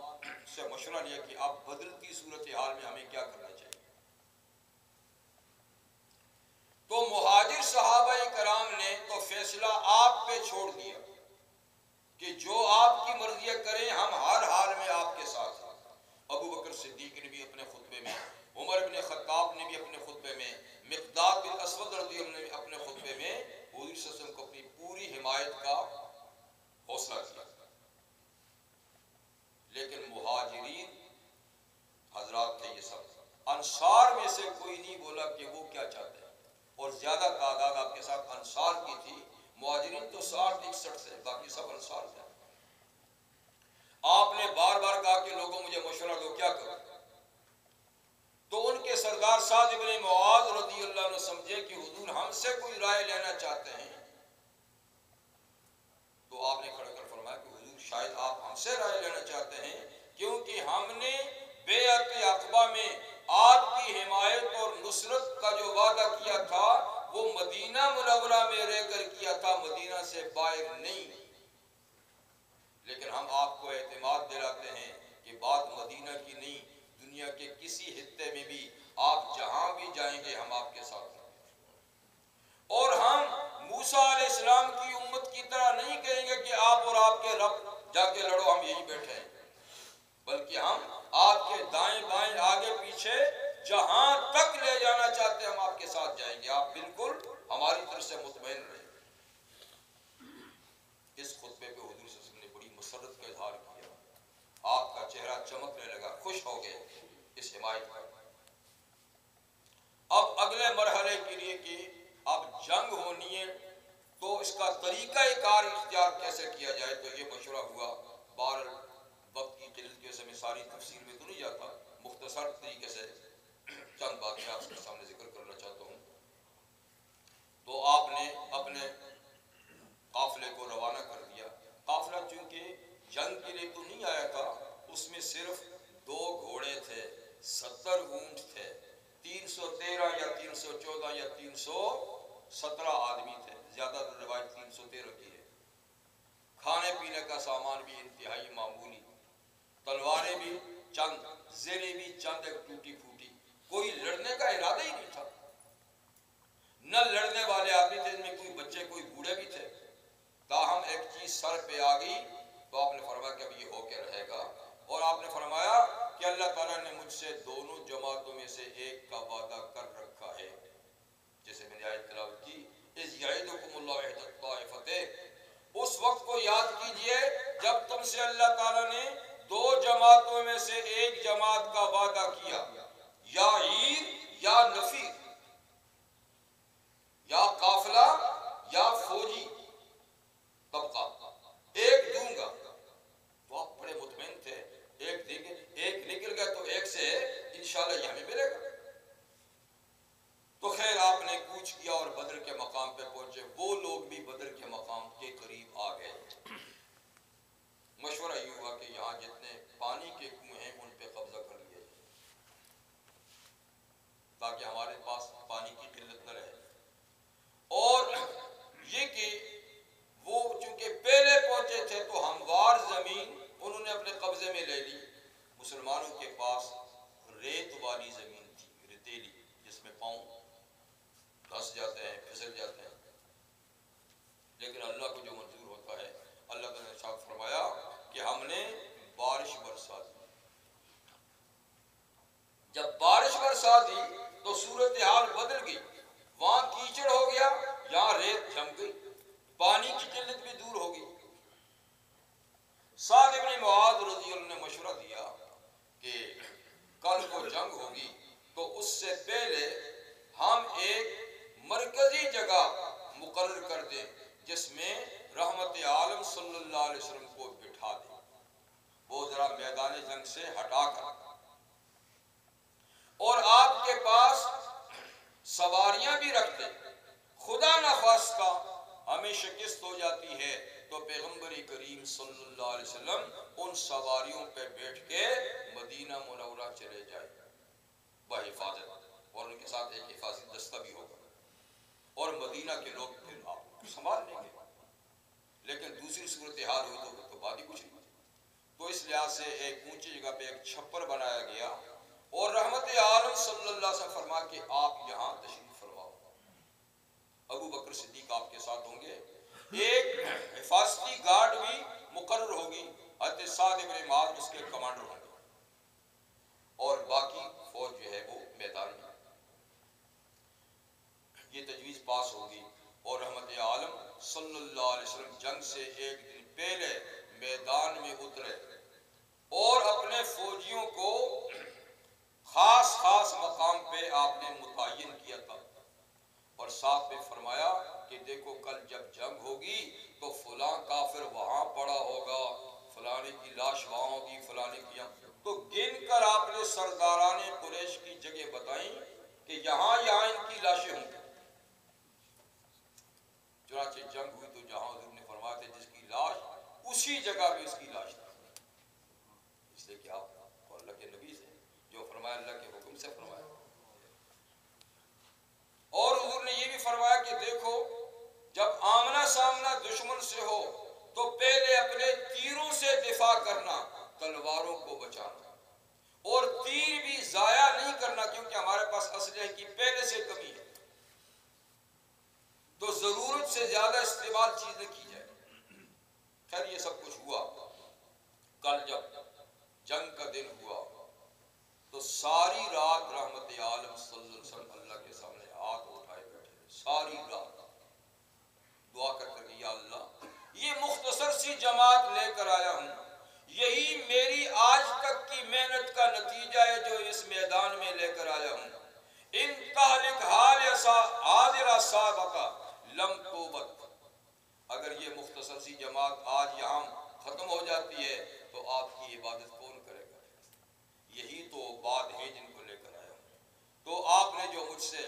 سے مشورہ لیا کہ اب بدلتی صورتحال میں ہمیں کیا کرنا چاہیے. تو مہاجر صحابہ کرام نے تو فیصلہ آپ پہ چھوڑ دیا کہ جو آپ کی مرضی کریں، ہم ہر حال میں آپ کے ساتھ ہیں. ابو بکر صدیق نے بھی اپنے خطبے میں، عمر بن خطاب نے بھی اپنے خطبے میں، مقداد بن اسود رضی اللہ عنہ نے اپنے خطبے میں حضور صلی اللہ علیہ وسلم کو اپنی پوری حمایت کا حوصلہ کیا. لیکن مہاجرین حضرات تھے یہ سب. انصار میں سے کوئی نہیں بولا کہ وہ کیا چاہتے ہیں، اور زیادہ تعداد آپ کے ساتھ انصار کی تھی. مہاجرین تو 60-61 سے، باقی سب انصار تھے. آپ نے بار بار کہا کہ لوگوں مجھے مشورہ دو کیا کرو. تو ان کے سردار سعد بن معاذ رضی اللہ عنہ پوچھے کہ حضور ہم سے کوئی رائے لینا چاہتے ہیں، تو آپ نے کھڑ کر فرمایا کہ حضور شاید آپ ہم سے رائے لینا چاہتے ہیں، کیونکہ ہم نے بیعت عقبہ میں آپ کی حمایت اور نصرت کا جو وعدہ کیا تھا وہ مدینہ منورہ میں رہ کر کیا تھا، مدینہ سے باہر نہیں۔ لیکن ہم آپ کو اعتماد دلاتے ہیں کہ بات مدینہ کی نہیں، دنیا کے کسی خطے میں بھی آپ جہاں بھی جائیں گے ہم آپ کے ساتھ ہیں۔ اور ہم موسیٰ علیہ السلام کی امت کی طرح نہیں کہیں گے کہ آپ اور آپ کے رب جا کے لڑو، ہم یہی بیٹھے ہیں، بلکہ ہم آپ کے دائیں بائیں آگے پیچھے جہاں تک لے جانا چاہتے ہیں ہم آپ کے ساتھ جائیں گے، آپ بالکل ہماری طرف سے مطمئن رہیں۔ اس خطبے پہ حضور صلی اللہ علیہ وسلم نے بڑی مسرت کا اظہار کیا، آپ کا چہرہ چمکنے لگا، خوش ہو گئے اس حمایت پر۔ اب اگلے مرحلے کے لیے کہ اب جنگ ہونی ہے تو اس کا طریقہ کار اختیار کیسے کیا جائے، تو یہ مشورہ ہوا۔ بہر وقت کی قلت کی وجہ سے میں ساری تفصیل میں تو نہیں جاتا، مختصر طریقے سے چند باتیں آپ کے سامنے ذکر کرنا چاہتا ہوں۔ تو آپ نے اپنے قافلے کو روانہ کر دیا۔ قافلہ چونکہ جنگ کے لیے تو نہیں آیا تھا، اس میں صرف 2 گھوڑے تھے، 70 اونٹ تھے، 313 یا 314 یا 317 آدمی تھے، زیادہ تر روایت 313 کی ہے۔ کھانے پینے کا سامان بھی انتہائی معمولی، تلواریں بھی چند، زریں بھی چند ایک ٹوٹی پھوٹی، کوئی لڑنے کا ارادہ ہی نہیں تھا۔ نہ لڑنے والے آدمی تھے، ان میں کوئی بچے کوئی بوڑھے بھی تھے۔ تاہم ایک چیز سر پہ آ گئی تو آپ نے فرمایا کہ اب یہ ہو کے رہے گا، اور آپ نے فرمایا کہ اللہ تعالیٰ نے مجھ سے دونوں جماعتوں میں سے ایک کا وعدہ کر رکھا ہے، جیسے میں نے آیت تلاوت کی، اذ یعدکم اللہ احدی الطائفتین، اس وقت کو یاد کیجئے جب تم سے اللہ تعالیٰ نے 2 جماعتوں میں سے ایک جماعت کا وعدہ کیا، یا عیر یا نفیر، یا قافلہ یا فوجی طبقہ، ایک دوں گا۔ تو آپ بڑے مطمئن تھے، ایک نکل گیا تو ایک سے انشاءاللہ یہ ہمیں ملے گا۔ تو خیر آپ نے کوچ کیا اور بدر کے مقام پہ پہنچے، وہ لوگ بھی بدر کے مقام کے قریب آ گئے۔ مشورہ یہ ہوا کہ یہاں جتنے پانی کے کنویں ہیں ان پہ قبضہ کر لیا جائے تاکہ ہمارے پاس پانی کی قلت نہ رہے، اور یہ کہ وہ چونکہ پہلے پہنچے تھے تو ہموار زمین انہوں نے اپنے قبضے میں لے لی۔ مسلمانوں کے پاس ریت والی زمین تھی، ریتیلی، جس میں پاؤں دھس جاتے ہیں، پھسل جاتے ہیں، لیکن اللہ کو جو منظور ہوتا ہے، اللہ تعالیٰ نے ارشاد فرمایا کہ ہم نے بارش برسا دی۔ جب بارش برسا دی تو صورتحال بدل گئی، وہاں کیچڑ ہو گیا، یہاں ریت جم گئی، پانی کی قلت بھی دور ہو گئی۔ سعد بن معاذ رضی اللہ عنہ نے مشورہ دیا کہ کل کو جنگ ہوگی تو اس سے پہلے ہم ایک مرکزی جگہ مقرر کر دیں جس میں رحمت عالم صلی اللہ علیہ وسلم کو بٹھا دیں، وہ ذرا میدان جنگ سے ہٹا کر، اور آپ کے پاس سواریاں بھی رکھ دیں، خدا نخواستہ ہمیں شکست ہو جاتی ہے تو پیغمبر کریم صلی اللہ علیہ وسلم ان سواریوں پہ بیٹھ کے مدینہ منورہ چلے جائیں بحفاظت، اور ان کے ساتھ ایک حفاظتی دستہ بھی ہوگا، اور مدینہ کے لوگ پھر آپ سنبھال لیں گے۔ لیکن دوسری صورتحال ہوئی تو بات ہی کچھ نہیں۔ تو اس لحاظ سے ایک اونچی جگہ پہ ایک چھپر بنایا گیا، اور رحمت عالم صلی اللہ علیہ وسلم فرما کہ آپ یہاں تشریف فرماؤ، ابو بکر صدیق آپ کے ساتھ ہوں گے، ایک حفاظتی گارڈ بھی مقرر ہوگی، حضرت سعد بن معاذ اس کے کمانڈر ہوں گے، اور باقی فوج جو ہے وہ میدان میں۔ یہ تجویز پاس ہوگی، اور رحمت عالم صلی اللہ علیہ وسلم جنگ سے ایک دن پہلے میدان میں اترے، اور اپنے فوجیوں کو خاص مقام پہ آپ نے متعین کیا تھا، اور ساتھ میں فرمایا کہ دیکھو کل جب جنگ ہوگی تو فلاں کافر وہاں پڑا ہوگا، فلانے کی لاش وہاں ہوگی، فلانے کی یہاں، تو گن کر آپ نے سرداران قریش کی جگہ بتائیں کہ یہاں ان کی لاشیں ہوں گی۔ چنانچہ جنگ ہوئی تو جہاں حضور نے فرمایا تھا جس کی لاش اسی جگہ پہ اس کی لاش تھی، اس لیے کہ آپ تو اللہ کے نبی سے جو فرمایا اللہ کے حکم سے فرمایا۔ اور حضور نے یہ بھی فرمایا کہ دیکھو جب آمنا سامنا دشمن سے ہو تو پہلے اپنے تیروں سے دفاع کرنا، تلواروں کو بچانا، اور تیر بھی ضائع نہیں کرنا، کیونکہ ہمارے پاس اسلحے کی پہلے سے کمی ہے، تو ضرورت سے زیادہ استعمال چیزیں کی جائے۔ خیر یہ سب کچھ ہوا۔ کل جب جنگ کا دن ہوا تو ساری رات رحمت عالم صلی اللہ علیہ وسلم اللہ کے سامنے ہاتھ اٹھائے بیٹھے، ساری رات دعا کرتے کہ یا اللہ یہ مختصر سی جماعت لے کر آیا ہوں، یہی میری آج تک کی محنت کا نتیجہ ہے جو اس میدان میں لے کر آیا ہوں۔ ان تہلک حاضر سابقہ لم توبت، اگر یہ مختصر سی جماعت آج یہاں ختم ہو جاتی ہے تو آپ کی عبادت کون کرے گا؟ یہی تو بات ہے جن کو لے کر آیا ہوں۔ تو آپ نے جو مجھ سے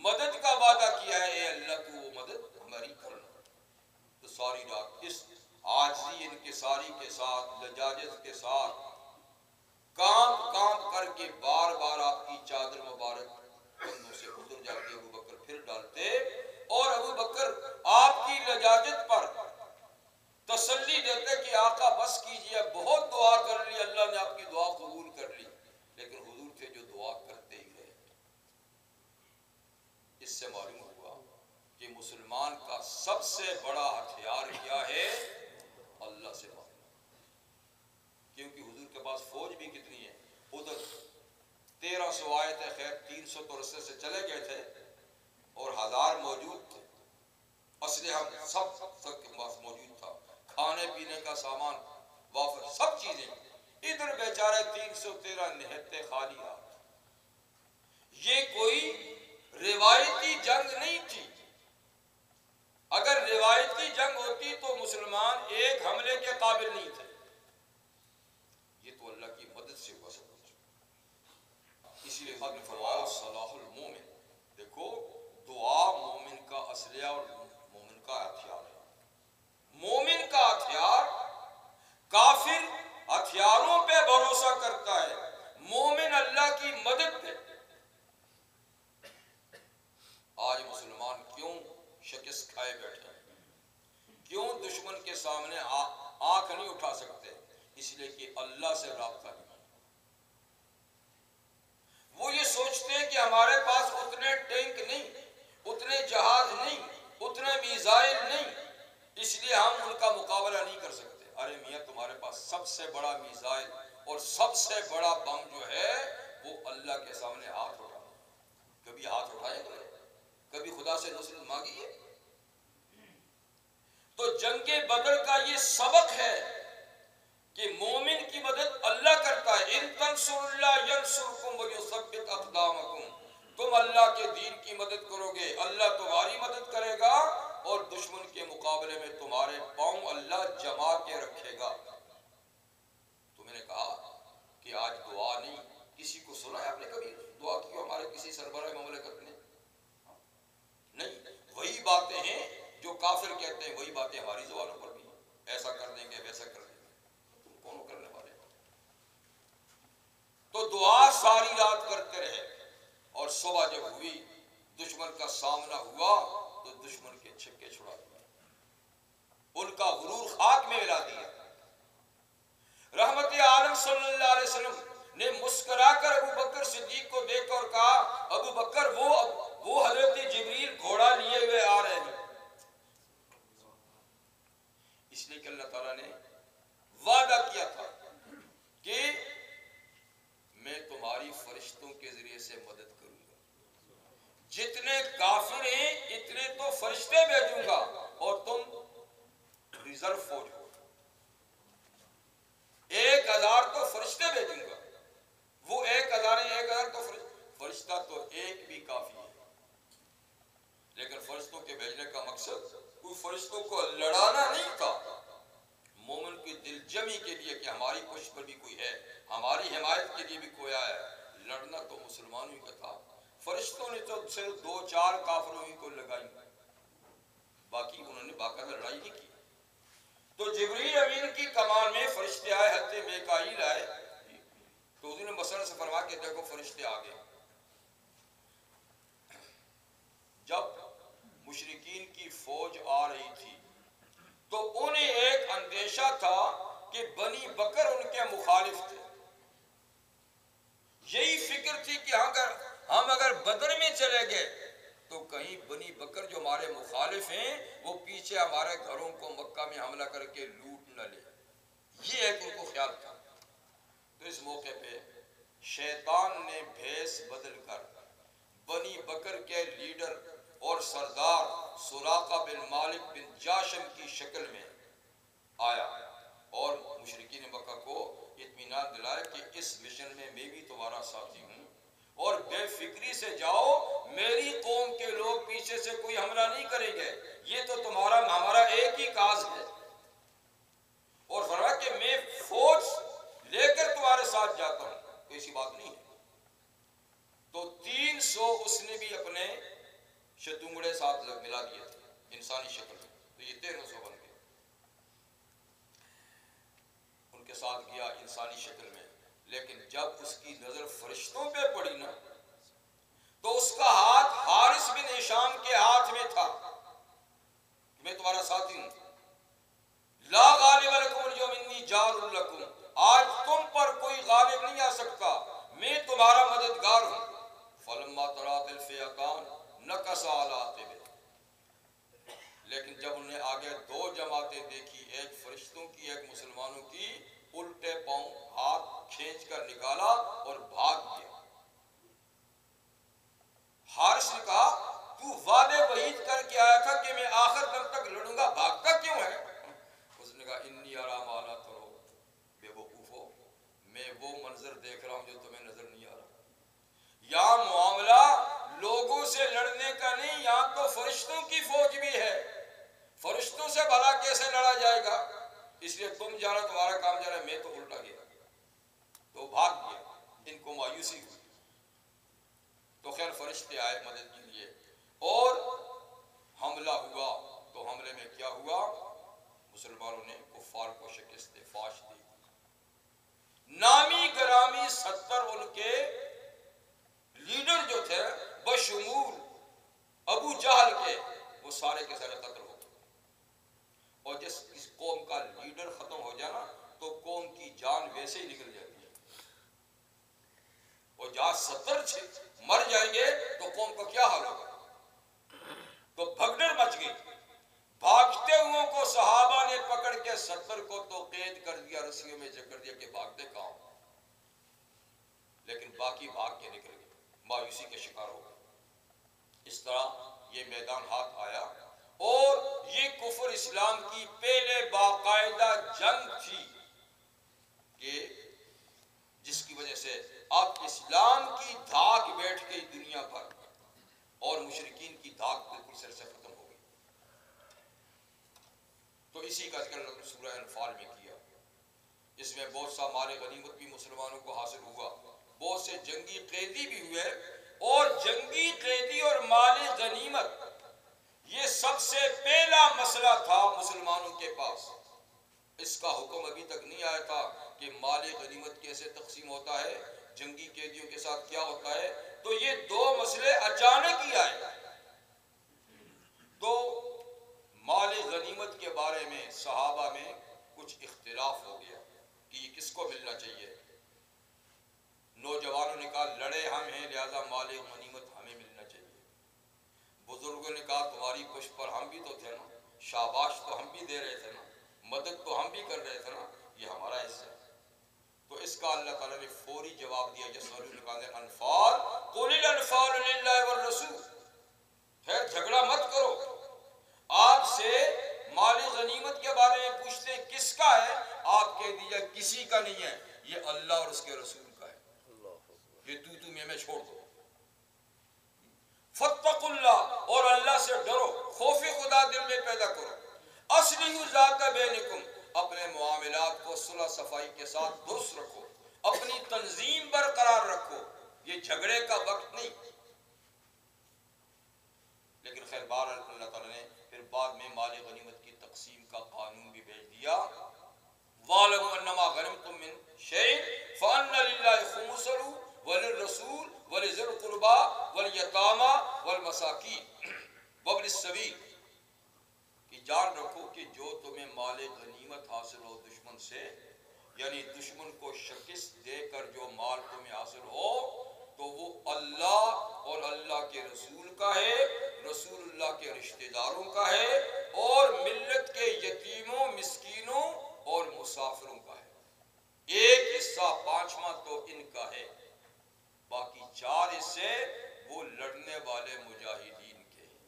مدد کا وعدہ کیا ہے اے اللہ تو وہ مدد ہماری کرنا۔ تو ساری رات اس عاجزی انکساری کے ساتھ، لجاجت کے ساتھ، کانپ کانپ کر کے بار بار آپ کی چادر مبارک کندھوں سے اتر جاتے، ابو بکر پھر ڈالتے، اور ابو بکر آپ کی لجاجت پر تسلی دیتے کہ آقا بس کیجئے، بہت دعا کر لی، اللہ نے آپ کی دعا قبول کر لی، لیکن حضور تھے جو دعا کرتے ہی رہے۔ اس سے معلوم ہوا کہ مسلمان کا سب سے بڑا ہتھیار کیا ہے؟ اللہ سے معلوم، کیونکہ حضور کے پاس فوج بھی کتنی ہے، ادھر 1300 آئے تھے، خیر 300 تو رستے سے چلے گئے تھے اور 1000 موجود تھے، اسلحہ سب کے پاس موجود تھا، کھانے پینے کا سامان وافر، سب چیزیں، ادھر بیچارے 313 نہتے خالی ہاتھ۔ یہ کوئی روایتی جنگ نہیں تھی، اگر روایتی جنگ ہوتی تو مسلمان ایک حملے کے قابل نہیں تھے، یہ تو اللہ کی مدد سے ہوا سب کچھ۔ اسی لیے خدا نے فرمایا صلاح المومن، دیکھو دعا مومن کا اسلحہ اور مومن کا ہتھیار ہے۔ مومن کا ہتھیار، کافر ہتھیاروں پہ بھروسہ کرتا ہے، مومن اللہ کی مدد پہ۔ آج مسلمان کیوں شکست کھائے بیٹھے ہیں؟ کیوں دشمن کے سامنے آنکھ نہیں اٹھا سکتے؟ اس لیے کہ اللہ سے رابطہ نہیں۔ وہ یہ سوچتے ہیں کہ ہمارے پاس اتنے ٹینک نہیں، اتنے جہاز نہیں، اتنے میزائل نہیں، اس لیے ہم ان کا مقابلہ نہیں کر سکتے۔ ارے میاں تمہارے پاس سب سے بڑا میزائل اور سب سے بڑا بم جو ہے وہ اللہ کے سامنے ہاتھ اٹھانا۔ کبھی ہاتھ اٹھائے گا؟ کبھی خدا سے نصرت مانگی ہے؟ تو جنگ بدر کا یہ سبق ہے کہ مومن کی مدد اللہ کرتا ہے۔ ان تنصروا اللہ ینصرکم ویثبت اقدامکم، تم اللہ کے دین کی مدد کرو گے، اللہ تمہاری مدد کرے گا، اور دشمن کے مقابلے میں تمہارے پاؤں اللہ جما کے رکھے گا۔ تو میں نے کہا کہ آج دعا نہیں، کسی کو سنا ہے آپ نے کبھی دعا کی ہمارے کسی سربراہ مملکت نے؟ نہیں، وہی باتیں ہیں جو کافر کہتے ہیں، وہی باتیں ہماری زبانوں پر بھی ہیں، ایسا کر دیں گے، ویسا کر دیں گے، تم کون کرنے والے؟ تو دعا ساری رات کرتے رہے، اور صبح جب ہوئی دشمن کا سامنا ہوا تو دشمن کے چھکے چھڑا دیا، ان کا غرور خاک میں ملا دیا۔ رحمت عالم صلی اللہ علیہ وسلم نے مسکرا کر ابو بکر صدیق کو دیکھ کر کہا ابو بکر وہ حضرت جبریل گھوڑا لیے ہوئے آ رہے ہیں۔ اس لیے کہ اللہ تعالیٰ نے وعدہ کیا تھا کہ میں تمہاری فرشتوں کے ذریعے سے مدد کروں گا، جتنے کافر ہیں اتنے تو فرشتے بھیجوں گا، اور تم ریزرو فوج ہو، 1000 تو فرشتے بھیجوں گا۔ وہ 1000 تو فرشتہ تو ایک بھی کافی ہے، لیکن فرشتوں کے بھیجنے کا مقصد کوئی فرشتوں کو لڑانا نہیں تھا، مومن کی دل جمی کے لیے کہ ہماری پشت پر بھی کوئی ہے، ہماری حمایت کے لیے بھی کوئی آیا ہے۔ لڑنا تو مسلمانوں کا تھا، فرشتوں نے تو صرف 2-4 کافروں ہی کو لگائی، باقی انہوں نے باقاعدہ لڑائی نہیں کی. تو جبریل امین کی کمان میں فرشتے آئے, حضرت میکائیل آئے, تو حضور نے مثلا سے فرمایا کہ دیکھو فرشتے آ گئے. جب مشرکین کی فوج آ رہی تھی تو انہیں ایک اندیشہ تھا کہ بنی بکر ان کے مخالف تھے. یہی فکر تھی کہ ہم اگر بدر میں چلے گئے تو کہیں بنی بکر جو ہمارے مخالف ہیں وہ پیچھے ہمارے گھروں کو مکہ میں حملہ کر کے لوٹ نہ لے. یہ ایک ان کو خیال تھا. تو اس موقع پہ شیطان نے بھیس بدل کر بنی بکر کے لیڈر اور سردار سراقہ بن مالک بن جاشم کی شکل میں آیا اور مشرکین مکہ کو اطمینان دلایا کہ اس مشن میں بھی تمہارا ساتھی ہوں اور بے فکری سے جاؤ, میری قوم کے لوگ پیچھے سے کوئی حملہ نہیں کریں گے, یہ تو ہمارا ایک ہی کاز ہے. اور فرمایا کہ میں فوج لے کر تمہارے ساتھ جاتا ہوں, کوئی ایسی بات نہیں ہے. تو 300 اس نے بھی اپنے شتونگڑے ساتھ ملا دیے تھے انسانی شکل میں, تو یہ 1300 بن گئے. ان کے ساتھ گیا انسانی شکل میں, لیکن جب اس کی نظر فرشتوں پہ پڑی نا تو اس کا ہاتھ حارث بن ہشام کے ہاتھ میں تھا کہ میں تمہارا ساتھی ہوں. لا غالب لکم اليوم انی جار لکم, آج تم پر کوئی غالب نہیں آ سکتا, میں تمہارا مددگار ہوں. فلما ترات الفئتان نکص علی عقبہ, لیکن جب انہیں آگے 2 جماعتیں دیکھی, ایک فرشتوں کی ایک مسلمانوں کی, الٹے پاؤں ہاتھ کھینچ کر نکالا اور بھاگ گیا. حارث نے کہا تو وعدے وعید کر کے آیا تھا کہ میں آخر دم تک لڑوں گا, بھاگتا کیوں ہے؟ اس نے کہا انی ارا ما لا ترون, بے وقوفو میں وہ منظر دیکھ رہا ہوں جو تمہیں نظر نہیں آ رہا. یہاں معاملہ لوگوں سے لڑنے کا نہیں, یہاں تو فرشتوں کی فوج بھی ہے, فرشتوں سے بھلا کیسے لڑا جائے گا؟ اس لیے تم جانا, تمہارا کام جانا, میں تو الٹا گیا. تو بھاگ گیا. ان کو مایوسی ہوئی تو خیر فرشتے آئے مدد کے لیے اور حملہ ہوا. تو حملے میں کیا ہوا؟ مسلمانوں نے کفار کو شکست فاش دی. نامی گرامی 70 ان کے لیڈر جو تھے بشمول ابو جہل کے, وہ سارے کے سارے قتل ہو گئے. اور جس اس قوم کا لیڈر ختم ہو جانا تو قوم کی جان ویسے ہی نکل جاتی ہے. اور جہاں 70 مر جائیں گے تو قوم کا کیا حال ہوگا؟ تو بھگدڑ مچ گئی. بھاگتے ہوئے کو صحابہ نے پکڑ کے 70 کو تو قید کر دیا, رسیوں میں جکڑ دیا کہ بھاگتے کہاں, لیکن باقی بھاگ کے نکل گئے, مایوسی کے شکار ہو گئے. اس طرح یہ میدان ہاتھ آیا اور یہ کفر اسلام کی پہلے باقاعدہ جنگ تھی کہ جس کی وجہ سے اب اسلام کی دھاک بیٹھ گئی دنیا پر اور مشرکین کی دھاک بالکل سر سے ختم ہو گئی. تو اسی کا ذکر اللہ سورہ انفال میں کیا. اس میں بہت سا مال غنیمت بھی مسلمانوں کو حاصل ہوا, بہت سے جنگی قیدی بھی ہوئے, اور جنگی قیدی اور مال غنیمت یہ سب سے پہلا مسئلہ تھا مسلمانوں کے پاس. اس کا حکم ابھی تک نہیں آیا تھا کہ مال غنیمت کیسے تقسیم ہوتا ہے, جنگی قیدیوں کے ساتھ کیا ہوتا ہے. تو یہ 2 مسئلے اچانک ہی آئے. تو مال غنیمت کے بارے میں صحابہ میں کچھ اختلاف ہو گیا کہ یہ کس کو ملنا چاہیے. نوجوانوں نے کہا لڑے ہم ہیں لہذا مال غنیمت ہمیں ملنا چاہیے. بزرگوں نے کہا تمہاری پشت پر ہم بھی تو تھے نا, شاباش تو ہم بھی دے رہے تھے نا, مدد تو ہم بھی کر رہے تھے نا, یہ ہمارا حصہ ہے. تو اس کا اللہ تعالیٰ نے فوری جواب دیا انفال قل الانفال للہ والرسول, خیر جھگڑا مت کرو, آپ سے مالی غنیمت کے بارے میں پوچھتے ہیں کس کا ہے, آپ کہہ دیجئے کسی کا نہیں ہے, یہ اللہ اور اس کے رسول کا ہے. یہ تو میں چھوڑ دو. فاتقوا اللہ, اور اللہ سے ڈرو, خوف خدا دل میں پیدا کرو. اصلحوا ذات بینکم, اپنے معاملات کو صلح صفائی کے ساتھ درست رکھو, اپنی تنظیم برقرار رکھو, یہ جھگڑے کا وقت نہیں. لیکن خیر بہرحال اللہ تعالیٰ نے پھر بعد میں مال غنیمت کی تقسیم کا قانون بھی بھیج دیا. وَاعْلَمُوا أَنَّمَا غَنِمْتُم مِّن شَيْءٍ فَأَنَّ لِلَّهِ خُمُسَهُ وَلِلرَّسُولِ وَلِذِي الْقُرْبَىٰ وَالْيَتَامَىٰ وَالْمَسَاكِينِ وَابْنِ السَّبِيلِ. کہ جان رکھو کہ جو تمہیں مال غنیمت حاصل ہو دشمن سے، یعنی دشمن کو شکست دے کر جو مال تمہیں حاصل ہو، تو وہ اللہ اور اللہ کے رسول کا ہے، رسول اللہ کے رشتہ داروں کا ہے، اور ملت کے یتیموں، مسکینوں اور مسافروں کا ہے. ایک حصہ پانچواں تو ان کا ہے، باقی 4 حصے وہ لڑنے والے مجاہدین کے ہیں.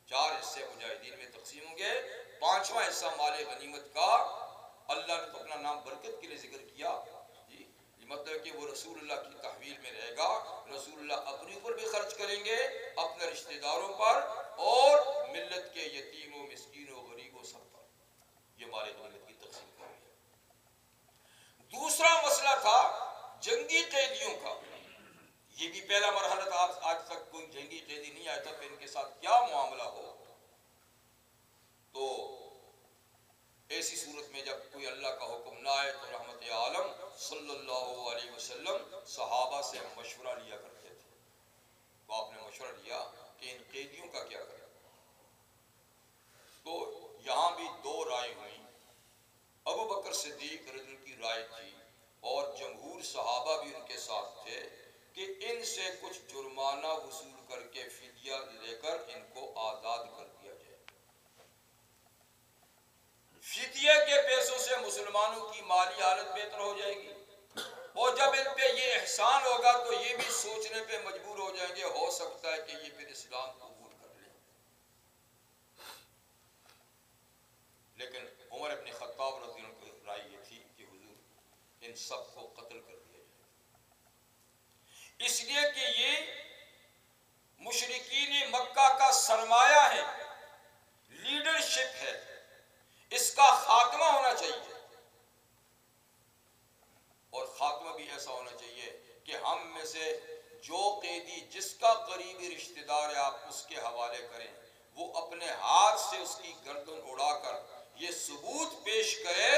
4 حصے مجاہدین میں تقسیم ہوں گے. 5واں حصہ مال غنیمت کا اللہ نے تو اپنا نام برکت کے لیے ذکر کیا جی، یہ مطلب کہ وہ رسول اللہ کی تحویل میں رہے گا. رسول اللہ اپنے اوپر بھی خرچ کریں گے، اپنے رشتہ داروں پر، اور ملت کے یتیموں، مسکینوں، غریبوں، سب پر. یہ مال غنیمت کی تقسیم کر رہی ہے. دوسرا مسئلہ تھا جنگی قیدیوں کا. یہ بھی پہلا مرحلہ تھا. آج تک کوئی جنگی قیدی نہیں آیا تھا کہ ان کے ساتھ کیا معاملہ ہو. تو ایسی صورت میں جب کوئی اللہ کا حکم نہ آئے تو رحمت عالم صلی اللہ علیہ وسلم صحابہ سے مشورہ لیا کرتے تھے. تو آپ نے مشورہ لیا کہ ان قیدیوں کا کیا کریں. تو یہاں بھی 2 رائے ہوئیں. ابو بکر صدیق رضی اللہ کی رائے تھی، اور جمہور صحابہ بھی ان کے ساتھ تھے، کہ ان سے کچھ جرمانہ وصول کر کے فدیہ لے کر ان کو آزاد کر دیا جائے. فدیہ کے پیسوں سے مسلمانوں کی مالی حالت بہتر ہو جائے گی، اور جب ان پہ یہ احسان ہوگا تو یہ بھی سوچنے پہ مجبور ہو جائیں گے، ہو سکتا ہے کہ یہ پھر اسلام قبول کر لیں. لیکن عمر بن خطاب رضی اللہ عنہ کی رائے یہ تھی کہ حضور ان سب کو قتل کر دیا جائے، اس لیے کہ یہ مشرکین مکہ کا سرمایہ ہے، لیڈرشپ ہے، اس کا خاتمہ ہونا چاہیے. اور خاتمہ بھی ایسا ہونا چاہیے کہ ہم میں سے جو قیدی جس کا قریبی رشتہ دار ہے آپ اس کے حوالے کریں، وہ اپنے ہاتھ سے اس کی گردن اڑا کر یہ ثبوت پیش کرے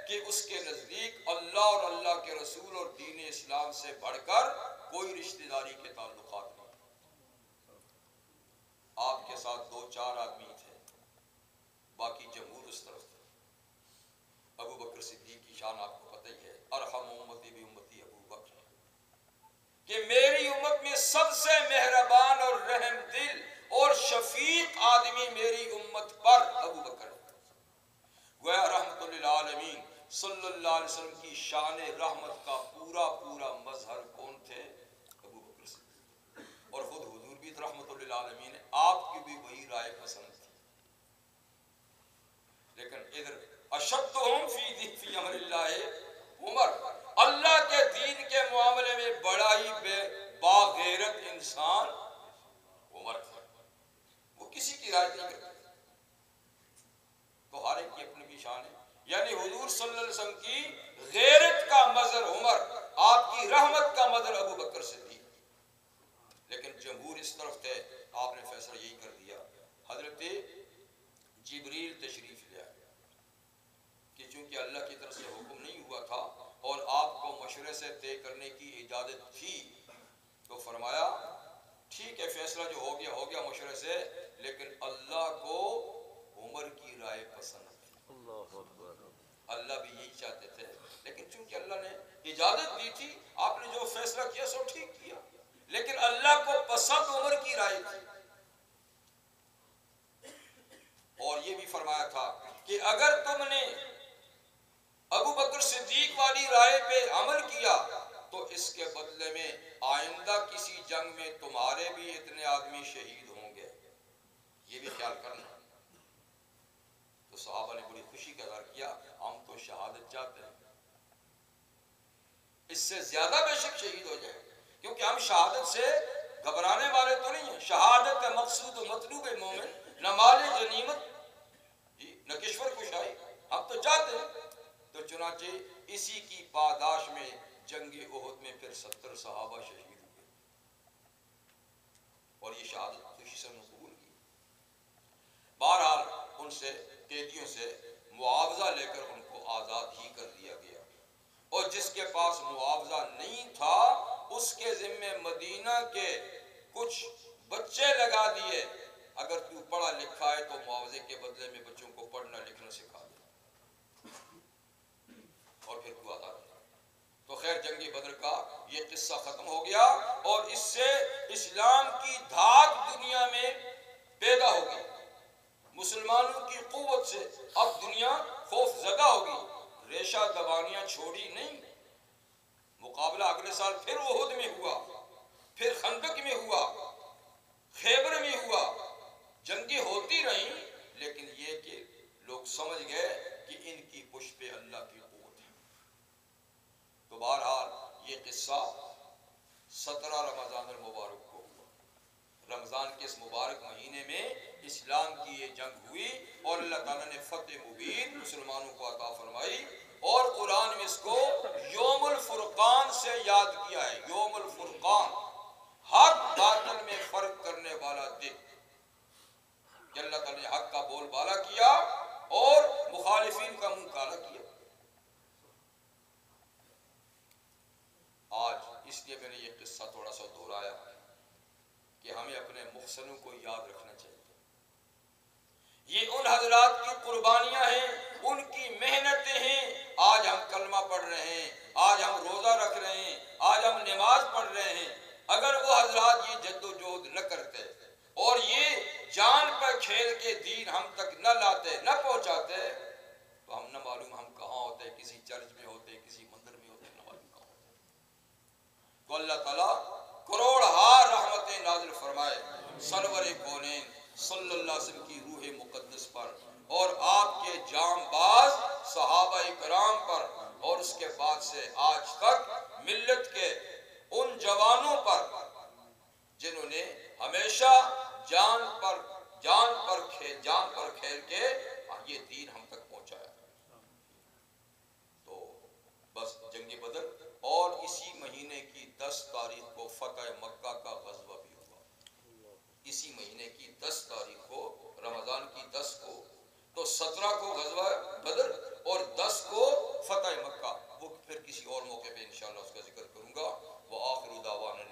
کہ اس کے نزدیک اللہ اور اللہ کے رسول اور دین اسلام سے بڑھ کر کوئی رشتہ داری کے تعلقات نہیں. آپ کے ساتھ 2-4 آدمی تھے، باقی جمہور اس طرف تھے. ابو بکر صدیق کی شان آپ کو پتہ ہی ہے، ارحم امتی بھی امتی ابو بکر، کہ میری امت میں سب سے مہربان اور رحم دل اور شفیق آدمی میری امت پر ابو بکر ہے. گویا رحمت للعالمین صلی اللہ علیہ وسلم کی شان رحمت کا پورا مظہر کون تھے؟ ابو بکر صدیق. اور خود حضور بھی رحمت للعالمین ہے، آپ کی بھی وہی رائے پسند تھی. لیکن ادھر اشدہم فی امر اللہ عمر، اللہ کے دین کے معاملے میں بڑا ہی باغیرت انسان عمر تھا. وہ کسی کی رائے نہیں کرتے. تو ہر ایک کی اپنی بھی شان ہے. یعنی حضور صلی اللہ علیہ وسلم کی غیرت کا مظہر عمر، آپ کی رحمت کا مظہر ابو بکر صدیق. لیکن جمہور اس طرف تھے، آپ نے فیصلہ یہی کر دیا. حضرت جبریل تشریف لے آئے کہ چونکہ اللہ کی طرف سے حکم نہیں ہوا تھا اور آپ کو مشورے سے طے کرنے کی اجازت تھی، تو فرمایا ٹھیک ہے، فیصلہ جو ہو گیا مشورے سے، لیکن اللہ کو عمر کی رائے پسند تھی. اللہ بھی یہی چاہتے تھے، لیکن چونکہ اللہ نے اجازت دی تھی، آپ نے جو فیصلہ کیا سو ٹھیک کیا، لیکن اللہ کو پسند عمر کی رائے تھی. اور یہ بھی فرمایا تھا کہ اگر تم نے ابو بکر صدیق والی رائے پہ عمل کیا تو اس کے بدلے میں آئندہ کسی جنگ میں تمہارے بھی اتنے آدمی شہید ہوں گے، یہ بھی خیال کرنا. تو صحابہ نے بڑی خوشی کا اظہار کیا، ہم تو شہادت چاہتے ہیں، اس سے زیادہ بے شک شہید ہو جائے، کیونکہ ہم شہادت سے گھبرانے والے تو نہیں ہیں. شہادت ہے مقصود و مطلوب مومن، نہ مال غنیمت نہ کشور کشائی، ہم تو چاہتے ہیں. تو چنانچہ اسی کی پاداش میں جنگ احد میں پھر 70 صحابہ شہید ہوئے، اور یہ شہادت خوشی سے قبول کی. بہرحال ان سے قیدیوں سے معاوضہ لے کر ان کو آزاد ہی کر دیا گیا، اور جس کے پاس معاوضہ نہیں تھا اس کے ذمے مدینہ کے کچھ بچے لگا دیے، اگر تو پڑھا لکھا ہے تو معاوضے کے بدلے میں بچوں کو پڑھنا لکھنا سکھا دے اور پھر تو آزاد ہے۔ تو خیر جنگ بدر کا یہ قصہ ختم ہو گیا، اور اس سے اسلام کی دھاک دنیا میں پیدا ہوگی، مسلمانوں کی قوت سے اب دنیا خوف زدہ ہوگی، ریشہ دبانیاں چھوڑی نہیں۔ مقابلہ اگلے سال پھر احد میں ہوا، پھر خندق میں ہوا، خیبر میں ہوا، جنگیں ہوتی رہیں، لیکن یہ کہ لوگ سمجھ گئے کہ ان کی پشت پہ اللہ کی قوت ہے۔ تو بہرحال یہ قصہ 17 رمضان المبارک کو ہوا۔ رمضان کے اس مبارک مہینے میں اسلام کی یہ جنگ ہوئی، اور اللہ تعالیٰ نے فتح مبین مسلمانوں کو عطا فرمائی، اور قرآن میں اس کو یوم الفرقان سے یاد کیا ہے۔ یوم الفرقان، حق باطل میں فرق کرنے والا دن، کہ اللہ تعالیٰ نے حق کا بول بالا کیا اور مخالفین کا منہ کالا کیا۔ آج اس لیے میں نے یہ قصہ تھوڑا سا دہرایا کہ ہمیں اپنے محسنوں کو یاد رکھنا چاہیے۔ یہ ان حضرات کی قربانیاں ہیں، ان کی محنتیں ہیں، آج ہم کلمہ پڑھ رہے ہیں، آج ہم روزہ رکھ رہے ہیں، آج ہم نماز پڑھ رہے ہیں۔ اگر وہ حضرات یہ جد و جہد نہ کرتے اور یہ جان پر کھیل کے دین ہم تک نہ لاتے، نہ پہنچاتے، تو ہم نہ معلوم ہم کہاں ہوتے، کسی چرچ میں ہوتے، کسی مندر میں ہوتے، نہ معلوم کہاں ہوتے۔ تو اللہ تعالیٰ کروڑ ہار رحمتیں نازل فرمائے سرور کونین صلی اللہ علیہ وسلم کی روح مقدس پر، اور آپ کے جام باز صحابہ کرام پر، اور اس کے بعد سے آج تک ملت کے ان جوانوں پر جنہوں نے ہمیشہ جان پر کھیل کے یہ دین ہم تک پہنچایا۔ تو بس جنگ بدر، اور اسی مہینے کی 10 تاریخ کو فتح مکہ کا غزوہ بھی ہوا، اسی مہینے کی 10 تاریخ کو، رمضان کی 10 کو، تو 17 کو غزوہ بدر اور 10 کو فتح مکہ، وہ پھر کسی اور موقع پہ انشاءاللہ اس کا ذکر کروں گا۔ وآخر دعوانا